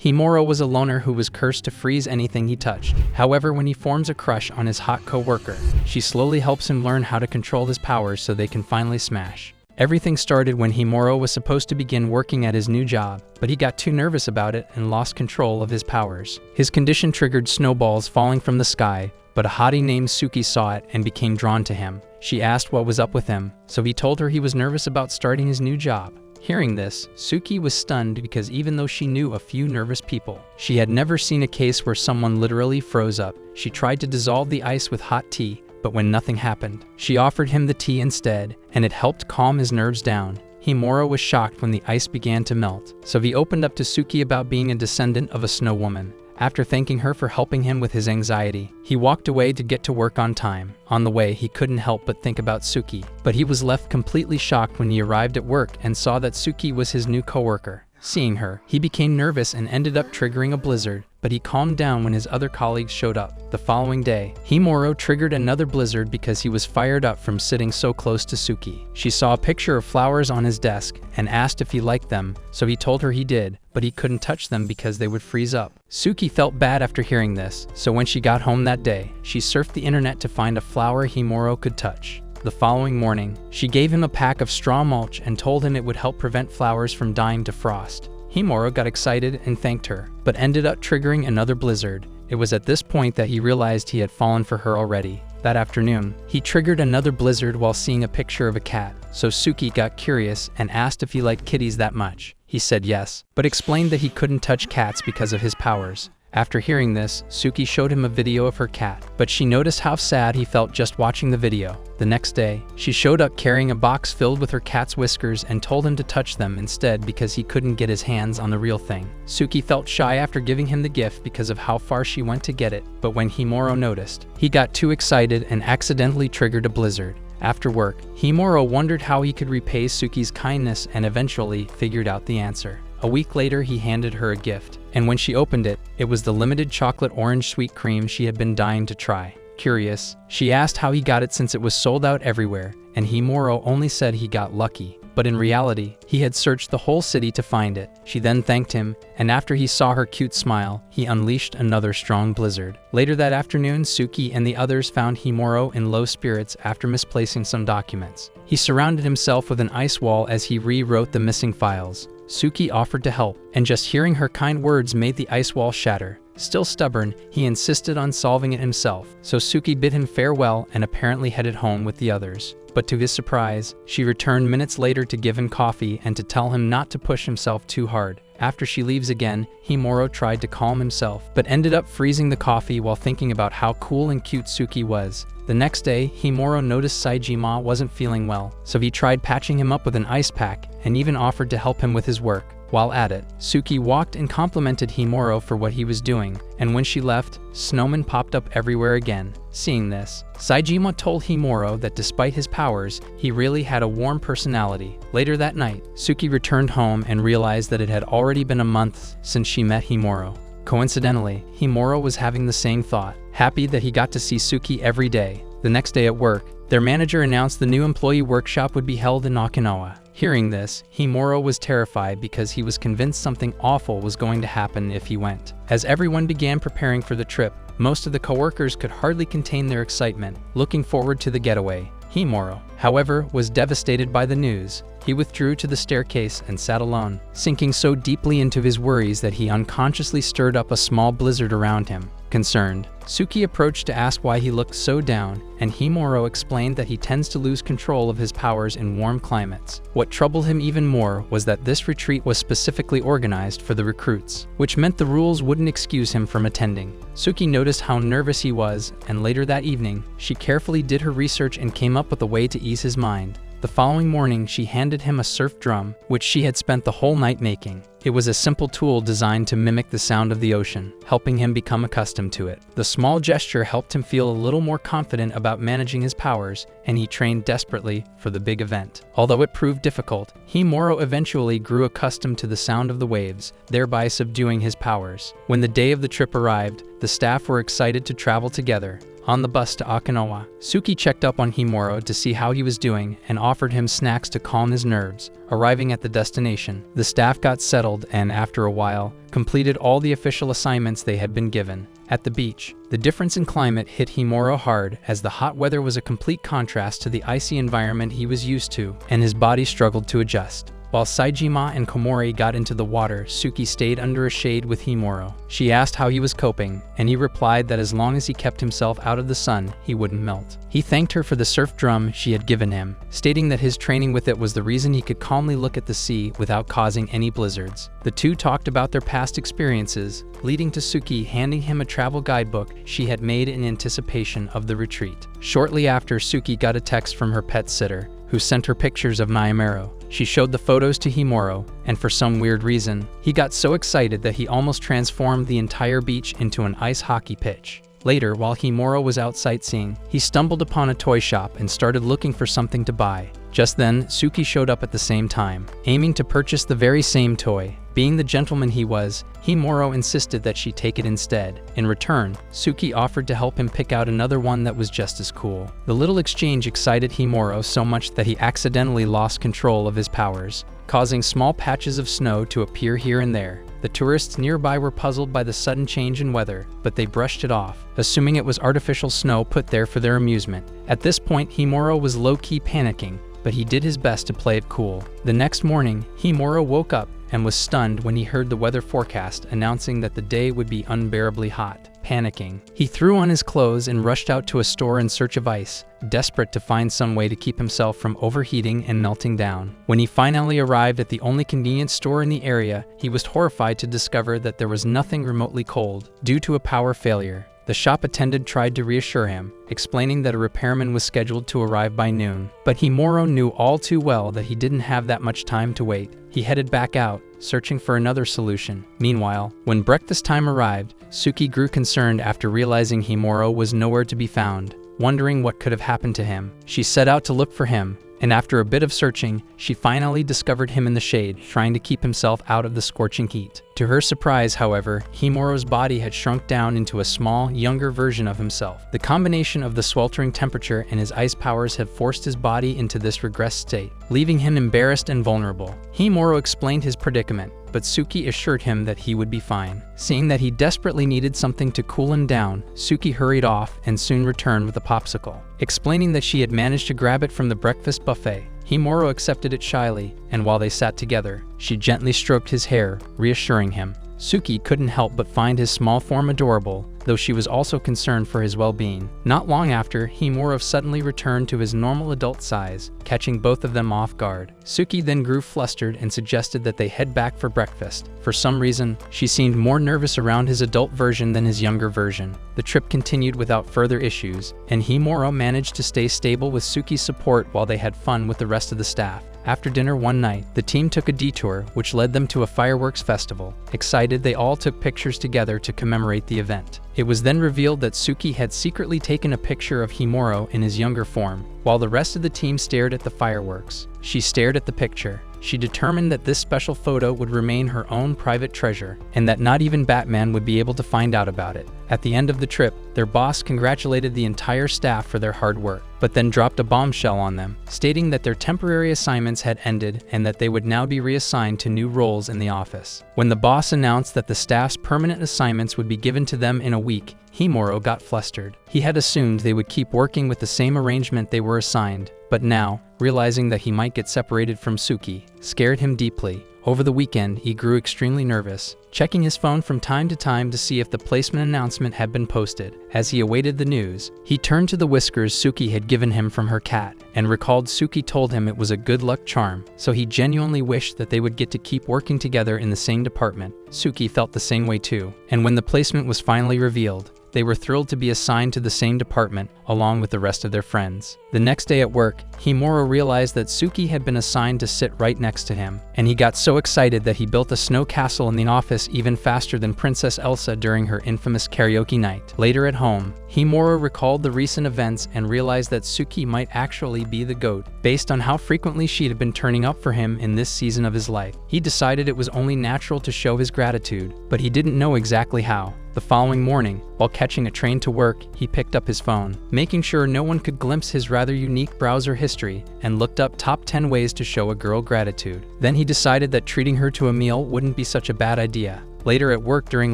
Himuro was a loner who was cursed to freeze anything he touched. However, when he forms a crush on his hot co-worker, she slowly helps him learn how to control his powers so they can finally smash. Everything started when Himuro was supposed to begin working at his new job, but he got too nervous about it and lost control of his powers. His condition triggered snowballs falling from the sky, but a hottie named Suki saw it and became drawn to him. She asked what was up with him, so he told her he was nervous about starting his new job. Hearing this, Suki was stunned because even though she knew a few nervous people, she had never seen a case where someone literally froze up. She tried to dissolve the ice with hot tea, but when nothing happened, she offered him the tea instead, and it helped calm his nerves down. Himuro was shocked when the ice began to melt, so he opened up to Suki about being a descendant of a snow woman. After thanking her for helping him with his anxiety, he walked away to get to work on time. On the way, he couldn't help but think about Suki, but he was left completely shocked when he arrived at work and saw that Suki was his new coworker. Seeing her, he became nervous and ended up triggering a blizzard, but he calmed down when his other colleagues showed up. The following day, Himuro triggered another blizzard because he was fired up from sitting so close to Suki. She saw a picture of flowers on his desk and asked if he liked them, so he told her he did, but he couldn't touch them because they would freeze up. Suki felt bad after hearing this, so when she got home that day, she surfed the internet to find a flower Himuro could touch. The following morning, she gave him a pack of straw mulch and told him it would help prevent flowers from dying to frost. Himuro got excited and thanked her, but ended up triggering another blizzard. It was at this point that he realized he had fallen for her already. That afternoon, he triggered another blizzard while seeing a picture of a cat, so Suki got curious and asked if he liked kitties that much. He said yes, but explained that he couldn't touch cats because of his powers. After hearing this, Suki showed him a video of her cat, but she noticed how sad he felt just watching the video. The next day, she showed up carrying a box filled with her cat's whiskers and told him to touch them instead because he couldn't get his hands on the real thing. Suki felt shy after giving him the gift because of how far she went to get it, but when Himuro noticed, he got too excited and accidentally triggered a blizzard. After work, Himuro wondered how he could repay Suki's kindness and eventually figured out the answer. A week later, he handed her a gift, and when she opened it, it was the limited chocolate orange sweet cream she had been dying to try. Curious, she asked how he got it since it was sold out everywhere, and Himuro only said he got lucky. But in reality, he had searched the whole city to find it. She then thanked him, and after he saw her cute smile, he unleashed another strong blizzard. Later that afternoon, Suki and the others found Himuro in low spirits after misplacing some documents. He surrounded himself with an ice wall as he rewrote the missing files. Suki offered to help, and just hearing her kind words made the ice wall shatter. Still stubborn, he insisted on solving it himself, so Suki bid him farewell and apparently headed home with the others. But to his surprise, she returned minutes later to give him coffee and to tell him not to push himself too hard. After she leaves again, Himuro tried to calm himself, but ended up freezing the coffee while thinking about how cool and cute Suki was. The next day, Himuro noticed Saejima wasn't feeling well, so he tried patching him up with an ice pack and even offered to help him with his work. While at it, Suki walked and complimented Himuro for what he was doing, and when she left, snowmen popped up everywhere again. Seeing this, Saejima told Himuro that despite his powers, he really had a warm personality. Later that night, Suki returned home and realized that it had already been a month since she met Himuro. Coincidentally, Himuro was having the same thought, happy that he got to see Suki every day. The next day at work, their manager announced the new employee workshop would be held in Okinawa. Hearing this, Himuro was terrified because he was convinced something awful was going to happen if he went. As everyone began preparing for the trip, most of the coworkers could hardly contain their excitement, looking forward to the getaway. Himuro, however, was devastated by the news. He withdrew to the staircase and sat alone, sinking so deeply into his worries that he unconsciously stirred up a small blizzard around him. Concerned, Suki approached to ask why he looked so down, and Himuro explained that he tends to lose control of his powers in warm climates. What troubled him even more was that this retreat was specifically organized for the recruits, which meant the rules wouldn't excuse him from attending. Suki noticed how nervous he was, and later that evening, she carefully did her research and came up with a way to ease his mind. The following morning, she handed him a surf drum, which she had spent the whole night making. It was a simple tool designed to mimic the sound of the ocean, helping him become accustomed to it. The small gesture helped him feel a little more confident about managing his powers, and he trained desperately for the big event. Although it proved difficult, Himuro eventually grew accustomed to the sound of the waves, thereby subduing his powers. When the day of the trip arrived, the staff were excited to travel together. On the bus to Okinawa, Suki checked up on Himuro to see how he was doing and offered him snacks to calm his nerves. Arriving at the destination, the staff got settled and, after a while, completed all the official assignments they had been given. At the beach, the difference in climate hit Himuro hard, as the hot weather was a complete contrast to the icy environment he was used to, and his body struggled to adjust. While Saejima and Komori got into the water, Suki stayed under a shade with Himuro. She asked how he was coping, and he replied that as long as he kept himself out of the sun, he wouldn't melt. He thanked her for the surf drum she had given him, stating that his training with it was the reason he could calmly look at the sea without causing any blizzards. The two talked about their past experiences, leading to Suki handing him a travel guidebook she had made in anticipation of the retreat. Shortly after, Suki got a text from her pet sitter, who sent her pictures of Naimuro. She showed the photos to Himuro, and for some weird reason, he got so excited that he almost transformed the entire beach into an ice hockey pitch. Later, while Himuro was out sightseeing, he stumbled upon a toy shop and started looking for something to buy. Just then, Suki showed up at the same time, aiming to purchase the very same toy. Being the gentleman he was, Himuro insisted that she take it instead. In return, Suki offered to help him pick out another one that was just as cool. The little exchange excited Himuro so much that he accidentally lost control of his powers, causing small patches of snow to appear here and there. The tourists nearby were puzzled by the sudden change in weather, but they brushed it off, assuming it was artificial snow put there for their amusement. At this point, Himuro was low-key panicking, but he did his best to play it cool. The next morning, Himuro woke up and was stunned when he heard the weather forecast announcing that the day would be unbearably hot. Panicking, he threw on his clothes and rushed out to a store in search of ice, desperate to find some way to keep himself from overheating and melting down. When he finally arrived at the only convenience store in the area, he was horrified to discover that there was nothing remotely cold, due to a power failure. The shop attendant tried to reassure him, explaining that a repairman was scheduled to arrive by noon. But Himuro knew all too well that he didn't have that much time to wait. He headed back out, searching for another solution. Meanwhile, when breakfast time arrived, Suki grew concerned after realizing Himuro was nowhere to be found. Wondering what could have happened to him, she set out to look for him, and after a bit of searching, she finally discovered him in the shade, trying to keep himself out of the scorching heat. To her surprise, however, Himuro's body had shrunk down into a small, younger version of himself. The combination of the sweltering temperature and his ice powers had forced his body into this regressed state, leaving him embarrassed and vulnerable. Himuro explained his predicament, but Suki assured him that he would be fine. Seeing that he desperately needed something to cool him down, Suki hurried off and soon returned with a popsicle. Explaining that she had managed to grab it from the breakfast buffet, Himuro accepted it shyly, and while they sat together, she gently stroked his hair, reassuring him. Suki couldn't help but find his small form adorable, though she was also concerned for his well-being. Not long after, Himuro suddenly returned to his normal adult size, catching both of them off guard. Suki then grew flustered and suggested that they head back for breakfast. For some reason, she seemed more nervous around his adult version than his younger version. The trip continued without further issues, and Himuro managed to stay stable with Suki's support while they had fun with the rest of the staff. After dinner one night, the team took a detour which led them to a fireworks festival. Excited, they all took pictures together to commemorate the event. It was then revealed that Suki had secretly taken a picture of Himuro in his younger form. While the rest of the team stared at the fireworks, she stared at the picture. She determined that this special photo would remain her own private treasure, and that not even Batman would be able to find out about it. At the end of the trip, their boss congratulated the entire staff for their hard work, but then dropped a bombshell on them, stating that their temporary assignments had ended and that they would now be reassigned to new roles in the office. When the boss announced that the staff's permanent assignments would be given to them in a week, Himuro got flustered. He had assumed they would keep working with the same arrangement they were assigned, but now, realizing that he might get separated from Suki, scared him deeply. Over the weekend, he grew extremely nervous, checking his phone from time to time to see if the placement announcement had been posted. As he awaited the news, he turned to the whiskers Suki had given him from her cat, and recalled Suki told him it was a good luck charm, so he genuinely wished that they would get to keep working together in the same department. Suki felt the same way too, and when the placement was finally revealed, they were thrilled to be assigned to the same department, along with the rest of their friends. The next day at work, Himuro realized that Suki had been assigned to sit right next to him, and he got so excited that he built a snow castle in the office even faster than Princess Elsa during her infamous karaoke night. Later at home, Himuro recalled the recent events and realized that Suki might actually be the GOAT, based on how frequently she had been turning up for him in this season of his life. He decided it was only natural to show his gratitude, but he didn't know exactly how. The following morning, while catching a train to work, he picked up his phone, making sure no one could glimpse his rather unique browser history, and looked up top 10 ways to show a girl gratitude. Then he decided that treating her to a meal wouldn't be such a bad idea. Later at work during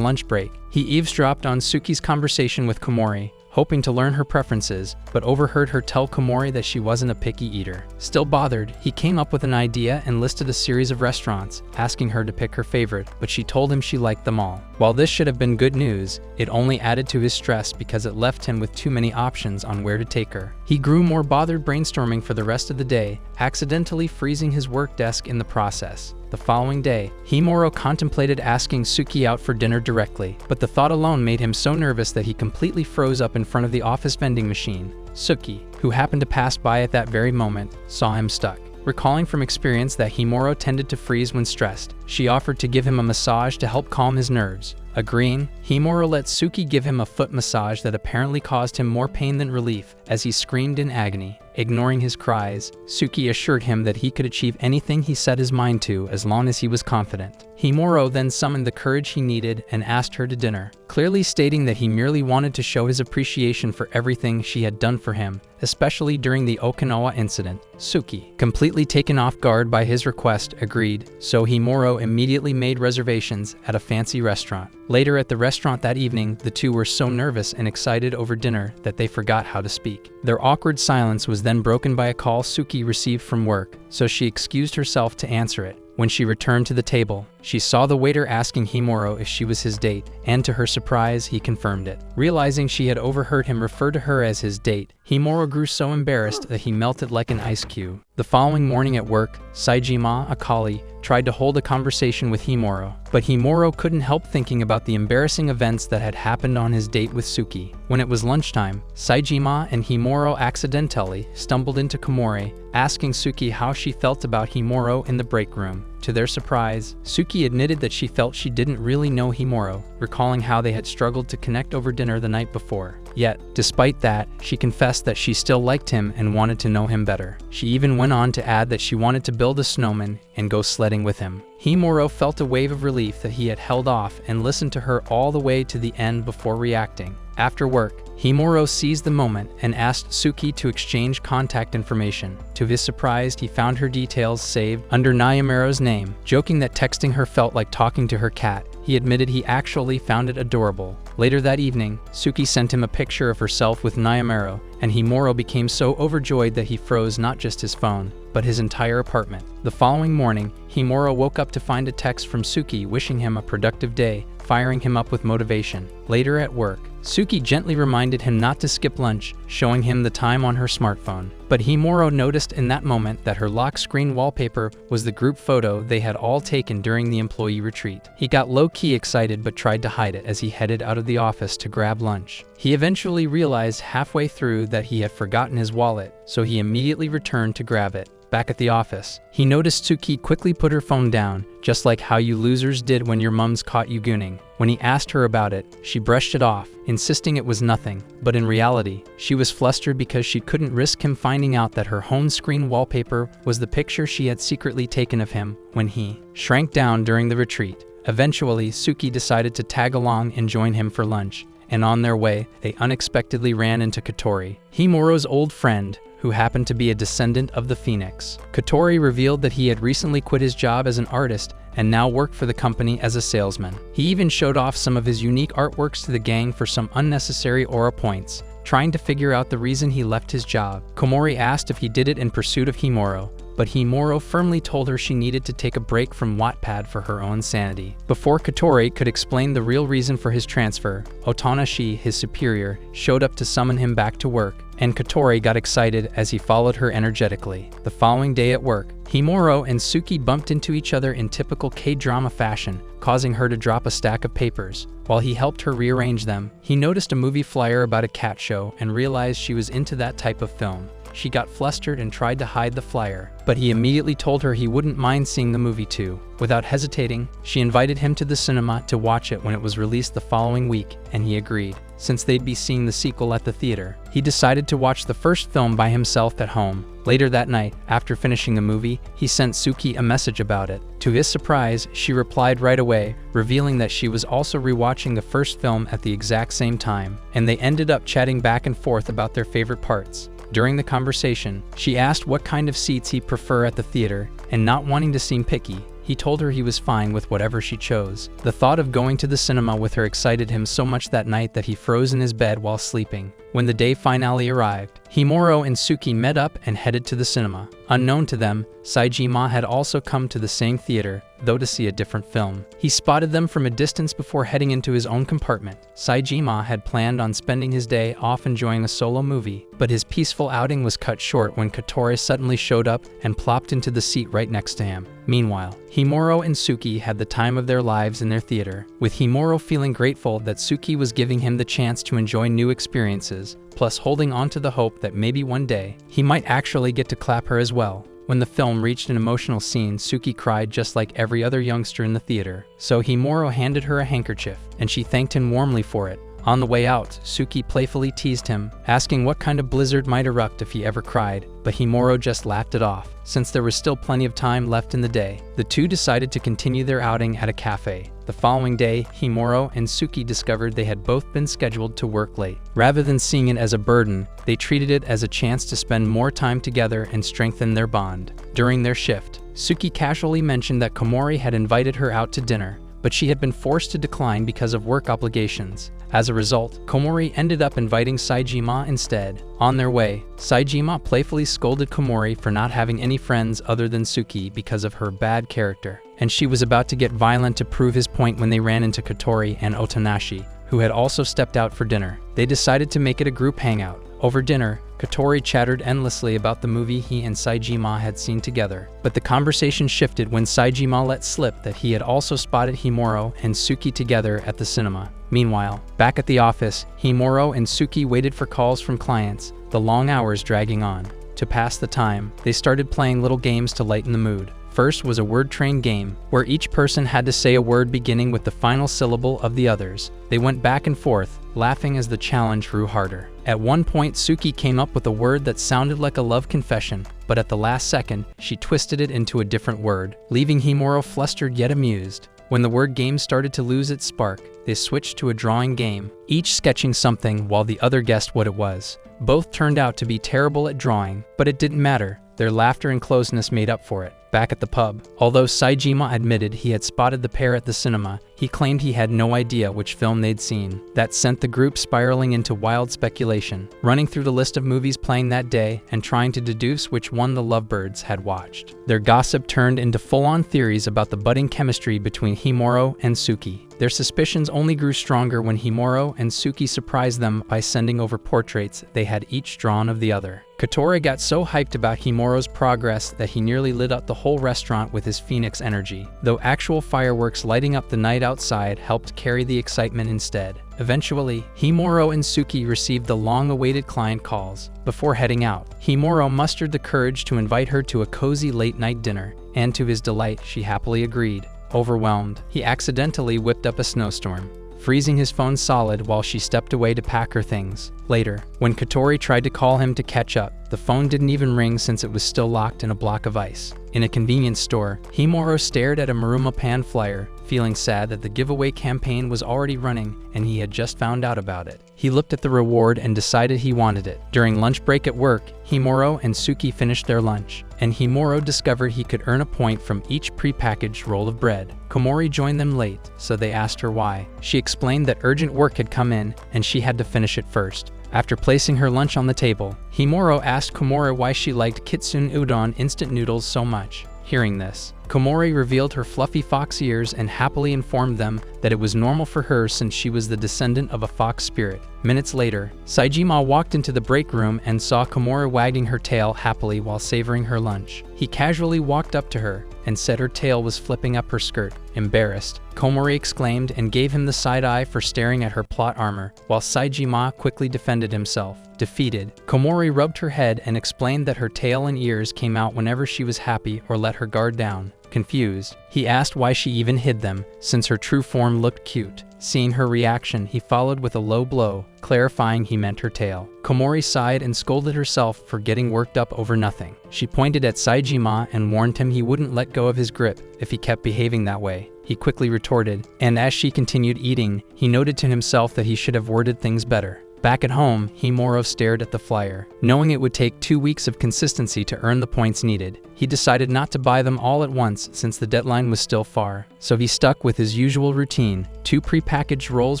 lunch break, he eavesdropped on Suki's conversation with Komori, hoping to learn her preferences, but overheard her tell Komori that she wasn't a picky eater. Still bothered, he came up with an idea and listed a series of restaurants, asking her to pick her favorite, but she told him she liked them all. While this should have been good news, it only added to his stress because it left him with too many options on where to take her. He grew more bothered brainstorming for the rest of the day, accidentally freezing his work desk in the process. The following day, Himuro contemplated asking Suki out for dinner directly, but the thought alone made him so nervous that he completely froze up in front of the office vending machine. Suki, who happened to pass by at that very moment, saw him stuck. Recalling from experience that Himuro tended to freeze when stressed, she offered to give him a massage to help calm his nerves. Agreeing, Himuro let Suki give him a foot massage that apparently caused him more pain than relief as he screamed in agony. Ignoring his cries, Suki assured him that he could achieve anything he set his mind to as long as he was confident. Himuro then summoned the courage he needed and asked her to dinner, clearly stating that he merely wanted to show his appreciation for everything she had done for him, especially during the Okinawa incident. Suki, completely taken off guard by his request, agreed, so Himuro immediately made reservations at a fancy restaurant. Later at the restaurant that evening, the two were so nervous and excited over dinner that they forgot how to speak. Their awkward silence was then broken by a call Suki received from work, so she excused herself to answer it. When she returned to the table, she saw the waiter asking Himuro if she was his date, and to her surprise, he confirmed it. Realizing she had overheard him refer to her as his date, Himuro grew so embarrassed that he melted like an ice cube. The following morning at work, Saejima, a colleague, tried to hold a conversation with Himuro, but Himuro couldn't help thinking about the embarrassing events that had happened on his date with Suki. When it was lunchtime, Saejima and Himuro accidentally stumbled into Komori, asking Suki how she felt about Himuro in the break room. To their surprise, Suki admitted that she felt she didn't really know Himuro, recalling how they had struggled to connect over dinner the night before. Yet, despite that, she confessed that she still liked him and wanted to know him better. She even went on to add that she wanted to build a snowman and go sledding with him. Himuro felt a wave of relief that he had held off and listened to her all the way to the end before reacting. After work, Himuro seized the moment and asked Suki to exchange contact information. To his surprise, he found her details saved under Nayamaro's name. Joking that texting her felt like talking to her cat, he admitted he actually found it adorable. Later that evening, Suki sent him a picture of herself with Nayamaro, and Himuro became so overjoyed that he froze not just his phone, but his entire apartment. The following morning, Himuro woke up to find a text from Suki wishing him a productive day, firing him up with motivation. Later at work, Suki gently reminded him not to skip lunch, showing him the time on her smartphone. But Himuro noticed in that moment that her lock screen wallpaper was the group photo they had all taken during the employee retreat. He got low-key excited but tried to hide it as he headed out of the office to grab lunch. He eventually realized halfway through that he had forgotten his wallet, so he immediately returned to grab it. Back at the office, he noticed Suki quickly put her phone down, just like how you losers did when your mums caught you gooning. When he asked her about it, she brushed it off, insisting it was nothing. But in reality, she was flustered because she couldn't risk him finding out that her home screen wallpaper was the picture she had secretly taken of him when he shrank down during the retreat. Eventually, Suki decided to tag along and join him for lunch, and on their way, they unexpectedly ran into Katori, Himuro's old friend, who happened to be a descendant of the Phoenix. Katori revealed that he had recently quit his job as an artist and now worked for the company as a salesman. He even showed off some of his unique artworks to the gang for some unnecessary aura points, trying to figure out the reason he left his job. Komori asked if he did it in pursuit of Himuro, but Himuro firmly told her she needed to take a break from Wattpad for her own sanity. Before Katori could explain the real reason for his transfer, Otanashi, his superior, showed up to summon him back to work, and Katori got excited as he followed her energetically. The following day at work, Himuro and Suki bumped into each other in typical K-drama fashion, causing her to drop a stack of papers. While he helped her rearrange them, he noticed a movie flyer about a cat show and realized she was into that type of film. She got flustered and tried to hide the flyer, but he immediately told her he wouldn't mind seeing the movie too. Without hesitating, she invited him to the cinema to watch it when it was released the following week, and he agreed. since they'd be seeing the sequel at the theater. He decided to watch the first film by himself at home. Later that night, after finishing the movie, he sent Suki a message about it. To his surprise, she replied right away, revealing that she was also rewatching the first film at the exact same time, and they ended up chatting back and forth about their favorite parts. During the conversation, she asked what kind of seats he'd prefer at the theater, and not wanting to seem picky, he told her he was fine with whatever she chose. The thought of going to the cinema with her excited him so much that night that he froze in his bed while sleeping. When the day finally arrived, Himuro and Suki met up and headed to the cinema. Unknown to them, Saejima had also come to the same theater, though to see a different film. He spotted them from a distance before heading into his own compartment. Saejima had planned on spending his day off enjoying a solo movie, but his peaceful outing was cut short when Katori suddenly showed up and plopped into the seat right next to him. Meanwhile, Himuro and Suki had the time of their lives in their theater, with Himuro feeling grateful that Suki was giving him the chance to enjoy new experiences, plus holding on to the hope that maybe one day, he might actually get to clap her as well. When the film reached an emotional scene, Suki cried just like every other youngster in the theater. So Himuro handed her a handkerchief, and she thanked him warmly for it. On the way out, Suki playfully teased him, asking what kind of blizzard might erupt if he ever cried, but Himuro just laughed it off. Since there was still plenty of time left in the day, the two decided to continue their outing at a cafe. The following day, Himuro and Suki discovered they had both been scheduled to work late. Rather than seeing it as a burden, they treated it as a chance to spend more time together and strengthen their bond. During their shift, Suki casually mentioned that Komori had invited her out to dinner, but she had been forced to decline because of work obligations. As a result, Komori ended up inviting Saejima instead. On their way, Saejima playfully scolded Komori for not having any friends other than Suki because of her bad character, and she was about to get violent to prove his point when they ran into Katori and Otonashi, who had also stepped out for dinner. They decided to make it a group hangout. Over dinner, Katori chattered endlessly about the movie he and Saejima had seen together, but the conversation shifted when Saejima let slip that he had also spotted Himuro and Suki together at the cinema. Meanwhile, back at the office, Himuro and Suki waited for calls from clients, the long hours dragging on. To pass the time, they started playing little games to lighten the mood. First was a word train game, where each person had to say a word beginning with the final syllable of the others. They went back and forth, laughing as the challenge grew harder. At one point, Suki came up with a word that sounded like a love confession, but at the last second, she twisted it into a different word, leaving Himuro flustered yet amused. When the word game started to lose its spark, they switched to a drawing game, each sketching something while the other guessed what it was. Both turned out to be terrible at drawing, but it didn't matter. Their laughter and closeness made up for it. Back at the pub, although Saejima admitted he had spotted the pair at the cinema, he claimed he had no idea which film they'd seen. That sent the group spiraling into wild speculation, running through the list of movies playing that day and trying to deduce which one the lovebirds had watched. Their gossip turned into full-on theories about the budding chemistry between Himuro and Suki. Their suspicions only grew stronger when Himuro and Suki surprised them by sending over portraits they had each drawn of the other. Katori got so hyped about Himuro's progress that he nearly lit up the whole restaurant with his phoenix energy, though actual fireworks lighting up the night outside helped carry the excitement instead. Eventually, Himuro and Suki received the long-awaited client calls. Before heading out, Himuro mustered the courage to invite her to a cozy late-night dinner, and to his delight, she happily agreed. Overwhelmed, he accidentally whipped up a snowstorm, freezing his phone solid while she stepped away to pack her things. Later, when Katori tried to call him to catch up, the phone didn't even ring since it was still locked in a block of ice. In a convenience store, Himuro stared at a Maruma Pan flyer, feeling sad that the giveaway campaign was already running and he had just found out about it. He looked at the reward and decided he wanted it. During lunch break at work, Himuro and Suki finished their lunch, and Himuro discovered he could earn a point from each prepackaged roll of bread. Komori joined them late, so they asked her why. She explained that urgent work had come in and she had to finish it first. After placing her lunch on the table, Himuro asked Komori why she liked Kitsune Udon instant noodles so much. Hearing this, Komori revealed her fluffy fox ears and happily informed them that it was normal for her since she was the descendant of a fox spirit. Minutes later, Saejima walked into the break room and saw Komori wagging her tail happily while savoring her lunch. He casually walked up to her and said her tail was flipping up her skirt. Embarrassed, Komori exclaimed and gave him the side eye for staring at her plot armor, while Saejima quickly defended himself. Defeated, Komori rubbed her head and explained that her tail and ears came out whenever she was happy or let her guard down. Confused, he asked why she even hid them, since her true form looked cute. Seeing her reaction, he followed with a low blow, clarifying he meant her tail. Komori sighed and scolded herself for getting worked up over nothing. She pointed at Saejima and warned him he wouldn't let go of his grip if he kept behaving that way. He quickly retorted, and as she continued eating, he noted to himself that he should have worded things better. Back at home, Himuro stared at the flyer. Knowing it would take 2 weeks of consistency to earn the points needed, he decided not to buy them all at once since the deadline was still far. So he stuck with his usual routine, 2 prepackaged rolls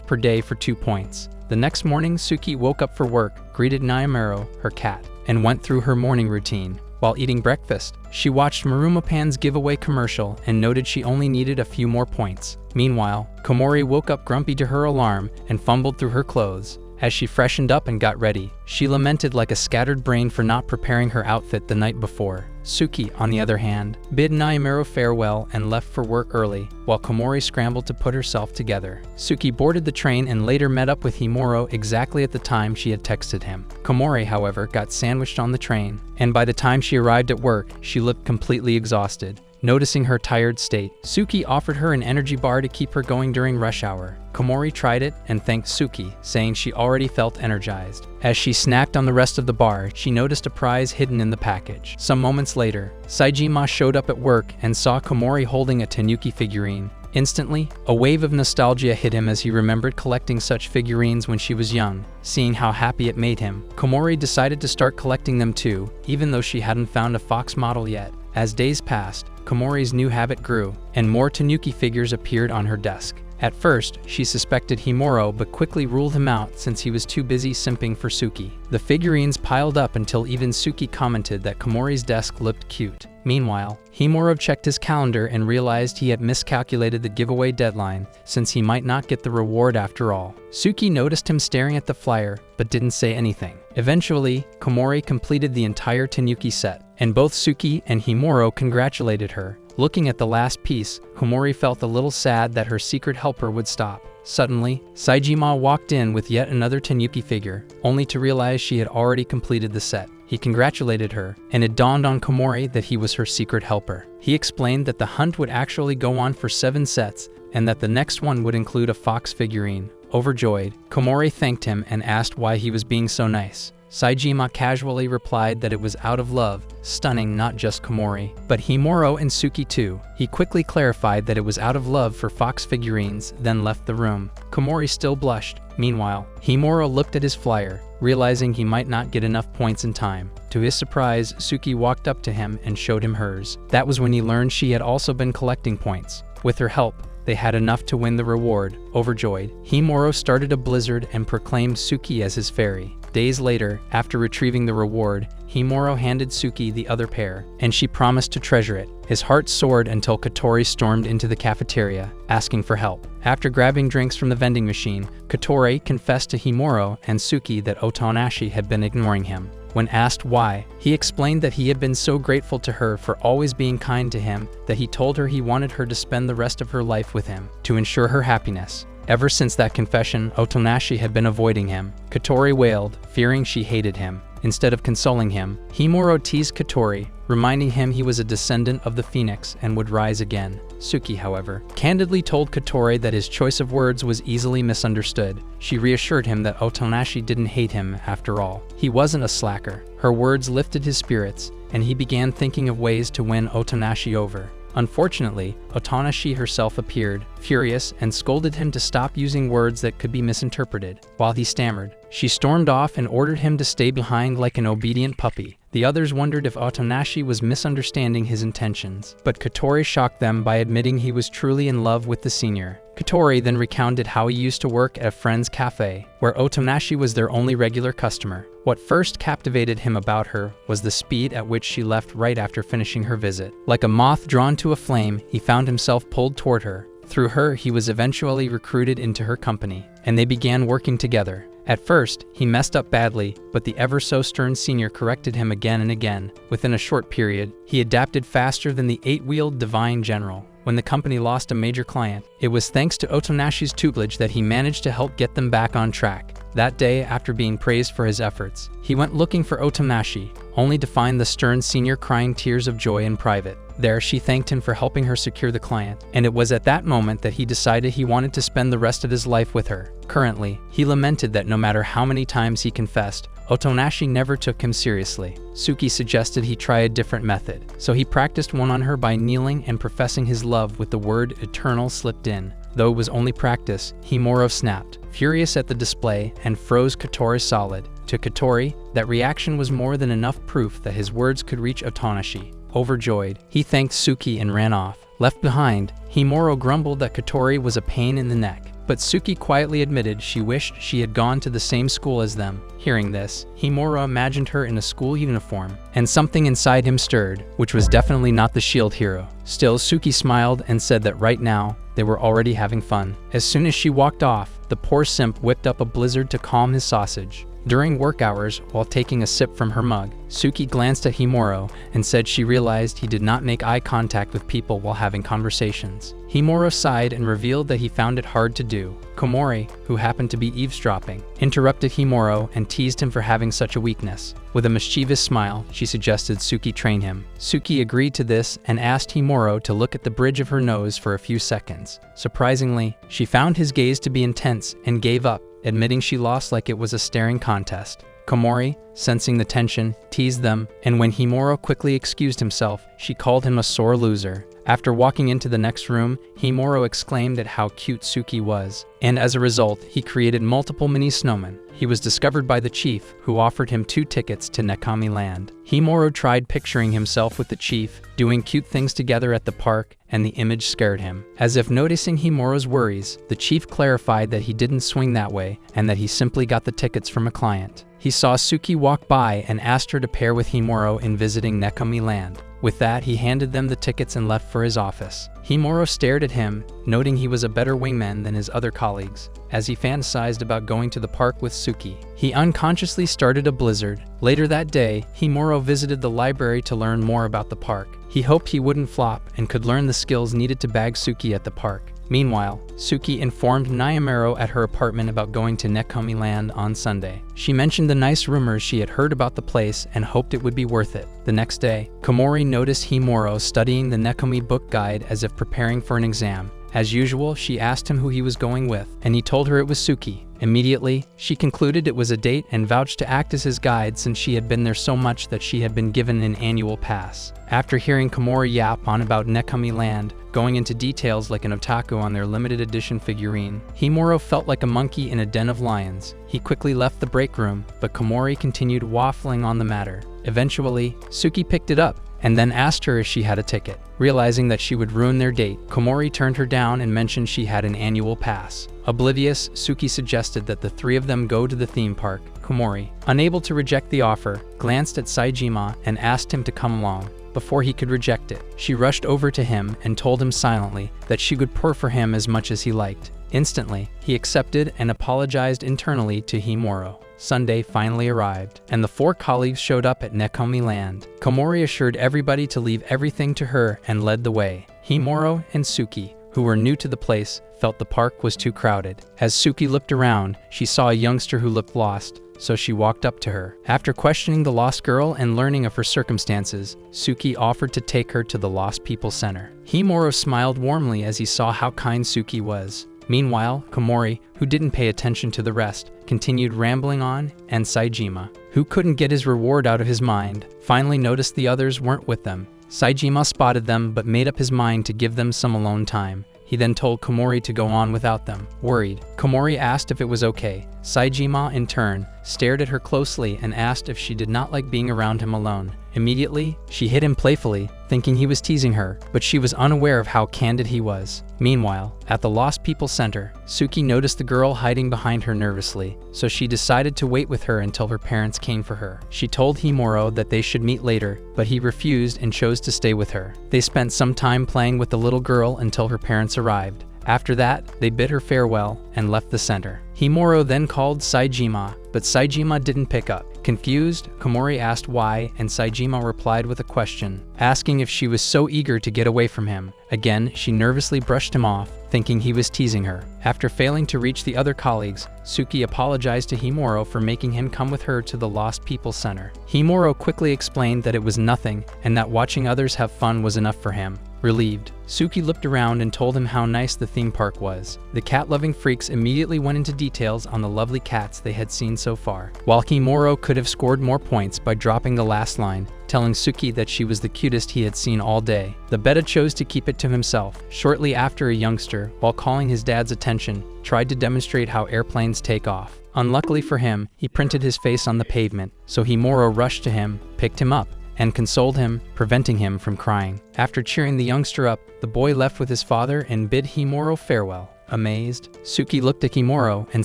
per day for 2 points. The next morning, Suki woke up for work, greeted Naimuro, her cat, and went through her morning routine. While eating breakfast, she watched Marumapan's giveaway commercial and noted she only needed a few more points. Meanwhile, Komori woke up grumpy to her alarm and fumbled through her clothes. As she freshened up and got ready, she lamented like a scattered brain for not preparing her outfit the night before. Suki, on the other hand, bid Naimuro farewell and left for work early, while Komori scrambled to put herself together. Suki boarded the train and later met up with Himuro exactly at the time she had texted him. Komori, however, got sandwiched on the train, and by the time she arrived at work, she looked completely exhausted. Noticing her tired state, Suki offered her an energy bar to keep her going during rush hour. Komori tried it and thanked Suki, saying she already felt energized. As she snacked on the rest of the bar, she noticed a prize hidden in the package. Some moments later, Saejima showed up at work and saw Komori holding a Tanuki figurine. Instantly, a wave of nostalgia hit him as he remembered collecting such figurines when she was young. Seeing how happy it made him, Komori decided to start collecting them too, even though she hadn't found a fox model yet. As days passed, Komori's new habit grew, and more Tanuki figures appeared on her desk. At first, she suspected Himuro but quickly ruled him out since he was too busy simping for Suki. The figurines piled up until even Suki commented that Komori's desk looked cute. Meanwhile, Himuro checked his calendar and realized he had miscalculated the giveaway deadline since he might not get the reward after all. Suki noticed him staring at the flyer but didn't say anything. Eventually, Komori completed the entire Tanuki set, and both Suki and Himuro congratulated her. Looking at the last piece, Komori felt a little sad that her secret helper would stop. Suddenly, Saejima walked in with yet another Tanuki figure, only to realize she had already completed the set. He congratulated her, and it dawned on Komori that he was her secret helper. He explained that the hunt would actually go on for 7 sets, and that the next one would include a fox figurine. Overjoyed, Komori thanked him and asked why he was being so nice. Saejima casually replied that it was out of love, stunning not just Komori, but Himuro and Suki too. He quickly clarified that it was out of love for fox figurines, then left the room. Komori still blushed. Meanwhile, Himuro looked at his flyer, realizing he might not get enough points in time. To his surprise, Suki walked up to him and showed him hers. That was when he learned she had also been collecting points. With her help, they had enough to win the reward. Overjoyed, Himuro started a blizzard and proclaimed Suki as his fairy. Days later, after retrieving the reward, Himuro handed Suki the other pair, and she promised to treasure it. His heart soared until Katori stormed into the cafeteria, asking for help. After grabbing drinks from the vending machine, Katori confessed to Himuro and Suki that Otonashi had been ignoring him. When asked why, he explained that he had been so grateful to her for always being kind to him that he told her he wanted her to spend the rest of her life with him, to ensure her happiness. Ever since that confession, Otonashi had been avoiding him. Katori wailed, fearing she hated him. Instead of consoling him, Himuro teased Katori, reminding him he was a descendant of the phoenix and would rise again. Suki, however, candidly told Katori that his choice of words was easily misunderstood. She reassured him that Otonashi didn't hate him after all. He wasn't a slacker. Her words lifted his spirits, and he began thinking of ways to win Otonashi over. Unfortunately, Otonashi herself appeared, furious, and scolded him to stop using words that could be misinterpreted. While he stammered, she stormed off and ordered him to stay behind like an obedient puppy. The others wondered if Otonashi was misunderstanding his intentions, but Katori shocked them by admitting he was truly in love with the senior. Katori then recounted how he used to work at a friend's cafe, where Otonashi was their only regular customer. What first captivated him about her was the speed at which she left right after finishing her visit. Like a moth drawn to a flame, he found himself pulled toward her. Through her, he was eventually recruited into her company, and they began working together. At first, he messed up badly, but the ever-so-stern senior corrected him again and again. Within a short period, he adapted faster than the 8-wheeled divine general. When the company lost a major client, it was thanks to Otonashi's tutelage that he managed to help get them back on track. That day, after being praised for his efforts, he went looking for Otonashi, only to find the stern senior crying tears of joy in private. There, she thanked him for helping her secure the client, and it was at that moment that he decided he wanted to spend the rest of his life with her. Currently, he lamented that no matter how many times he confessed, Otonashi never took him seriously. Suki suggested he try a different method, so he practiced one on her by kneeling and professing his love with the word eternal slipped in. Though it was only practice, Himuro snapped, furious at the display, and froze Kotori solid. To Kotori, that reaction was more than enough proof that his words could reach Otonashi. Overjoyed, he thanked Suki and ran off. Left behind, Himuro grumbled that Kotori was a pain in the neck, but Suki quietly admitted she wished she had gone to the same school as them. Hearing this, Himuro imagined her in a school uniform, and something inside him stirred, which was definitely not the shield hero. Still, Suki smiled and said that right now, they were already having fun. As soon as she walked off, the poor simp whipped up a blizzard to calm his sausage. During work hours, while taking a sip from her mug, Suki glanced at Himuro and said she realized he did not make eye contact with people while having conversations. Himuro sighed and revealed that he found it hard to do. Komori, who happened to be eavesdropping, interrupted Himuro and teased him for having such a weakness. With a mischievous smile, she suggested Suki train him. Suki agreed to this and asked Himuro to look at the bridge of her nose for a few seconds. Surprisingly, she found his gaze to be intense and gave up, admitting she lost like it was a staring contest. Komori, sensing the tension, teased them, and when Himuro quickly excused himself, she called him a sore loser. After walking into the next room, Himuro exclaimed at how cute Suki was, and as a result, he created multiple mini snowmen. He was discovered by the chief, who offered him 2 tickets to Nekami Land. Himuro tried picturing himself with the chief, doing cute things together at the park, and the image scared him. As if noticing Himuro's worries, the chief clarified that he didn't swing that way, and that he simply got the tickets from a client. He saw Suki walk by and asked her to pair with Himuro in visiting Nekami Land. With that, he handed them the tickets and left for his office. Himuro stared at him, noting he was a better wingman than his other colleagues. As he fantasized about going to the park with Suki, he unconsciously started a blizzard. Later that day, Himuro visited the library to learn more about the park. He hoped he wouldn't flop and could learn the skills needed to bag Suki at the park. Meanwhile, Suki informed Nyamero at her apartment about going to Nekami Land on Sunday. She mentioned the nice rumors she had heard about the place and hoped it would be worth it. The next day, Komori noticed Himuro studying the Nekami book guide as if preparing for an exam. As usual, she asked him who he was going with, and he told her it was Suki. Immediately, she concluded it was a date and vouched to act as his guide since she had been there so much that she had been given an annual pass. After hearing Komori yap on about Nekami Land, going into details like an otaku on their limited edition figurine, Himuro felt like a monkey in a den of lions. He quickly left the break room, but Komori continued waffling on the matter. Eventually, Suki picked it up and then asked her if she had a ticket. Realizing that she would ruin their date, Komori turned her down and mentioned she had an annual pass. Oblivious, Suki suggested that the 3 of them go to the theme park. Komori, unable to reject the offer, glanced at Saejima and asked him to come along. Before he could reject it, she rushed over to him and told him silently that she would purr for him as much as he liked. Instantly, he accepted and apologized internally to Himuro. Sunday finally arrived, and the 4 colleagues showed up at Nekami Land. Komori assured everybody to leave everything to her and led the way. Himuro and Suki, who were new to the place, felt the park was too crowded. As Suki looked around, she saw a youngster who looked lost, so she walked up to her. After questioning the lost girl and learning of her circumstances, Suki offered to take her to the Lost People Center. Himuro smiled warmly as he saw how kind Suki was. Meanwhile, Komori, who didn't pay attention to the rest, continued rambling on, and Saejima, who couldn't get his reward out of his mind, finally noticed the others weren't with them. Saejima spotted them but made up his mind to give them some alone time. He then told Komori to go on without them. Worried, Komori asked if it was okay. Saejima, in turn, stared at her closely and asked if she did not like being around him alone. Immediately, she hit him playfully, thinking he was teasing her, but she was unaware of how candid he was. Meanwhile, at the Lost People Center, Suki noticed the girl hiding behind her nervously, so she decided to wait with her until her parents came for her. She told Himuro that they should meet later, but he refused and chose to stay with her. They spent some time playing with the little girl until her parents arrived. After that, they bid her farewell and left the center. Himuro then called Saejima, but Saejima didn't pick up. Confused, Komori asked why, and Saejima replied with a question, asking if she was so eager to get away from him. Again, she nervously brushed him off, thinking he was teasing her. After failing to reach the other colleagues, Suki apologized to Himuro for making him come with her to the Lost People Center. Himuro quickly explained that it was nothing, and that watching others have fun was enough for him. Relieved, Suki looked around and told him how nice the theme park was. The cat-loving freaks immediately went into details on the lovely cats they had seen so far, while Himuro could have scored more points by dropping the last line, telling Suki that she was the cutest he had seen all day. The beta chose to keep it to himself. Shortly after, a youngster, while calling his dad's attention, tried to demonstrate how airplanes take off. Unluckily for him, he printed his face on the pavement, so Himuro rushed to him, picked him up, and consoled him, preventing him from crying. After cheering the youngster up, the boy left with his father and bid Himuro farewell. Amazed, Suki looked at Himuro and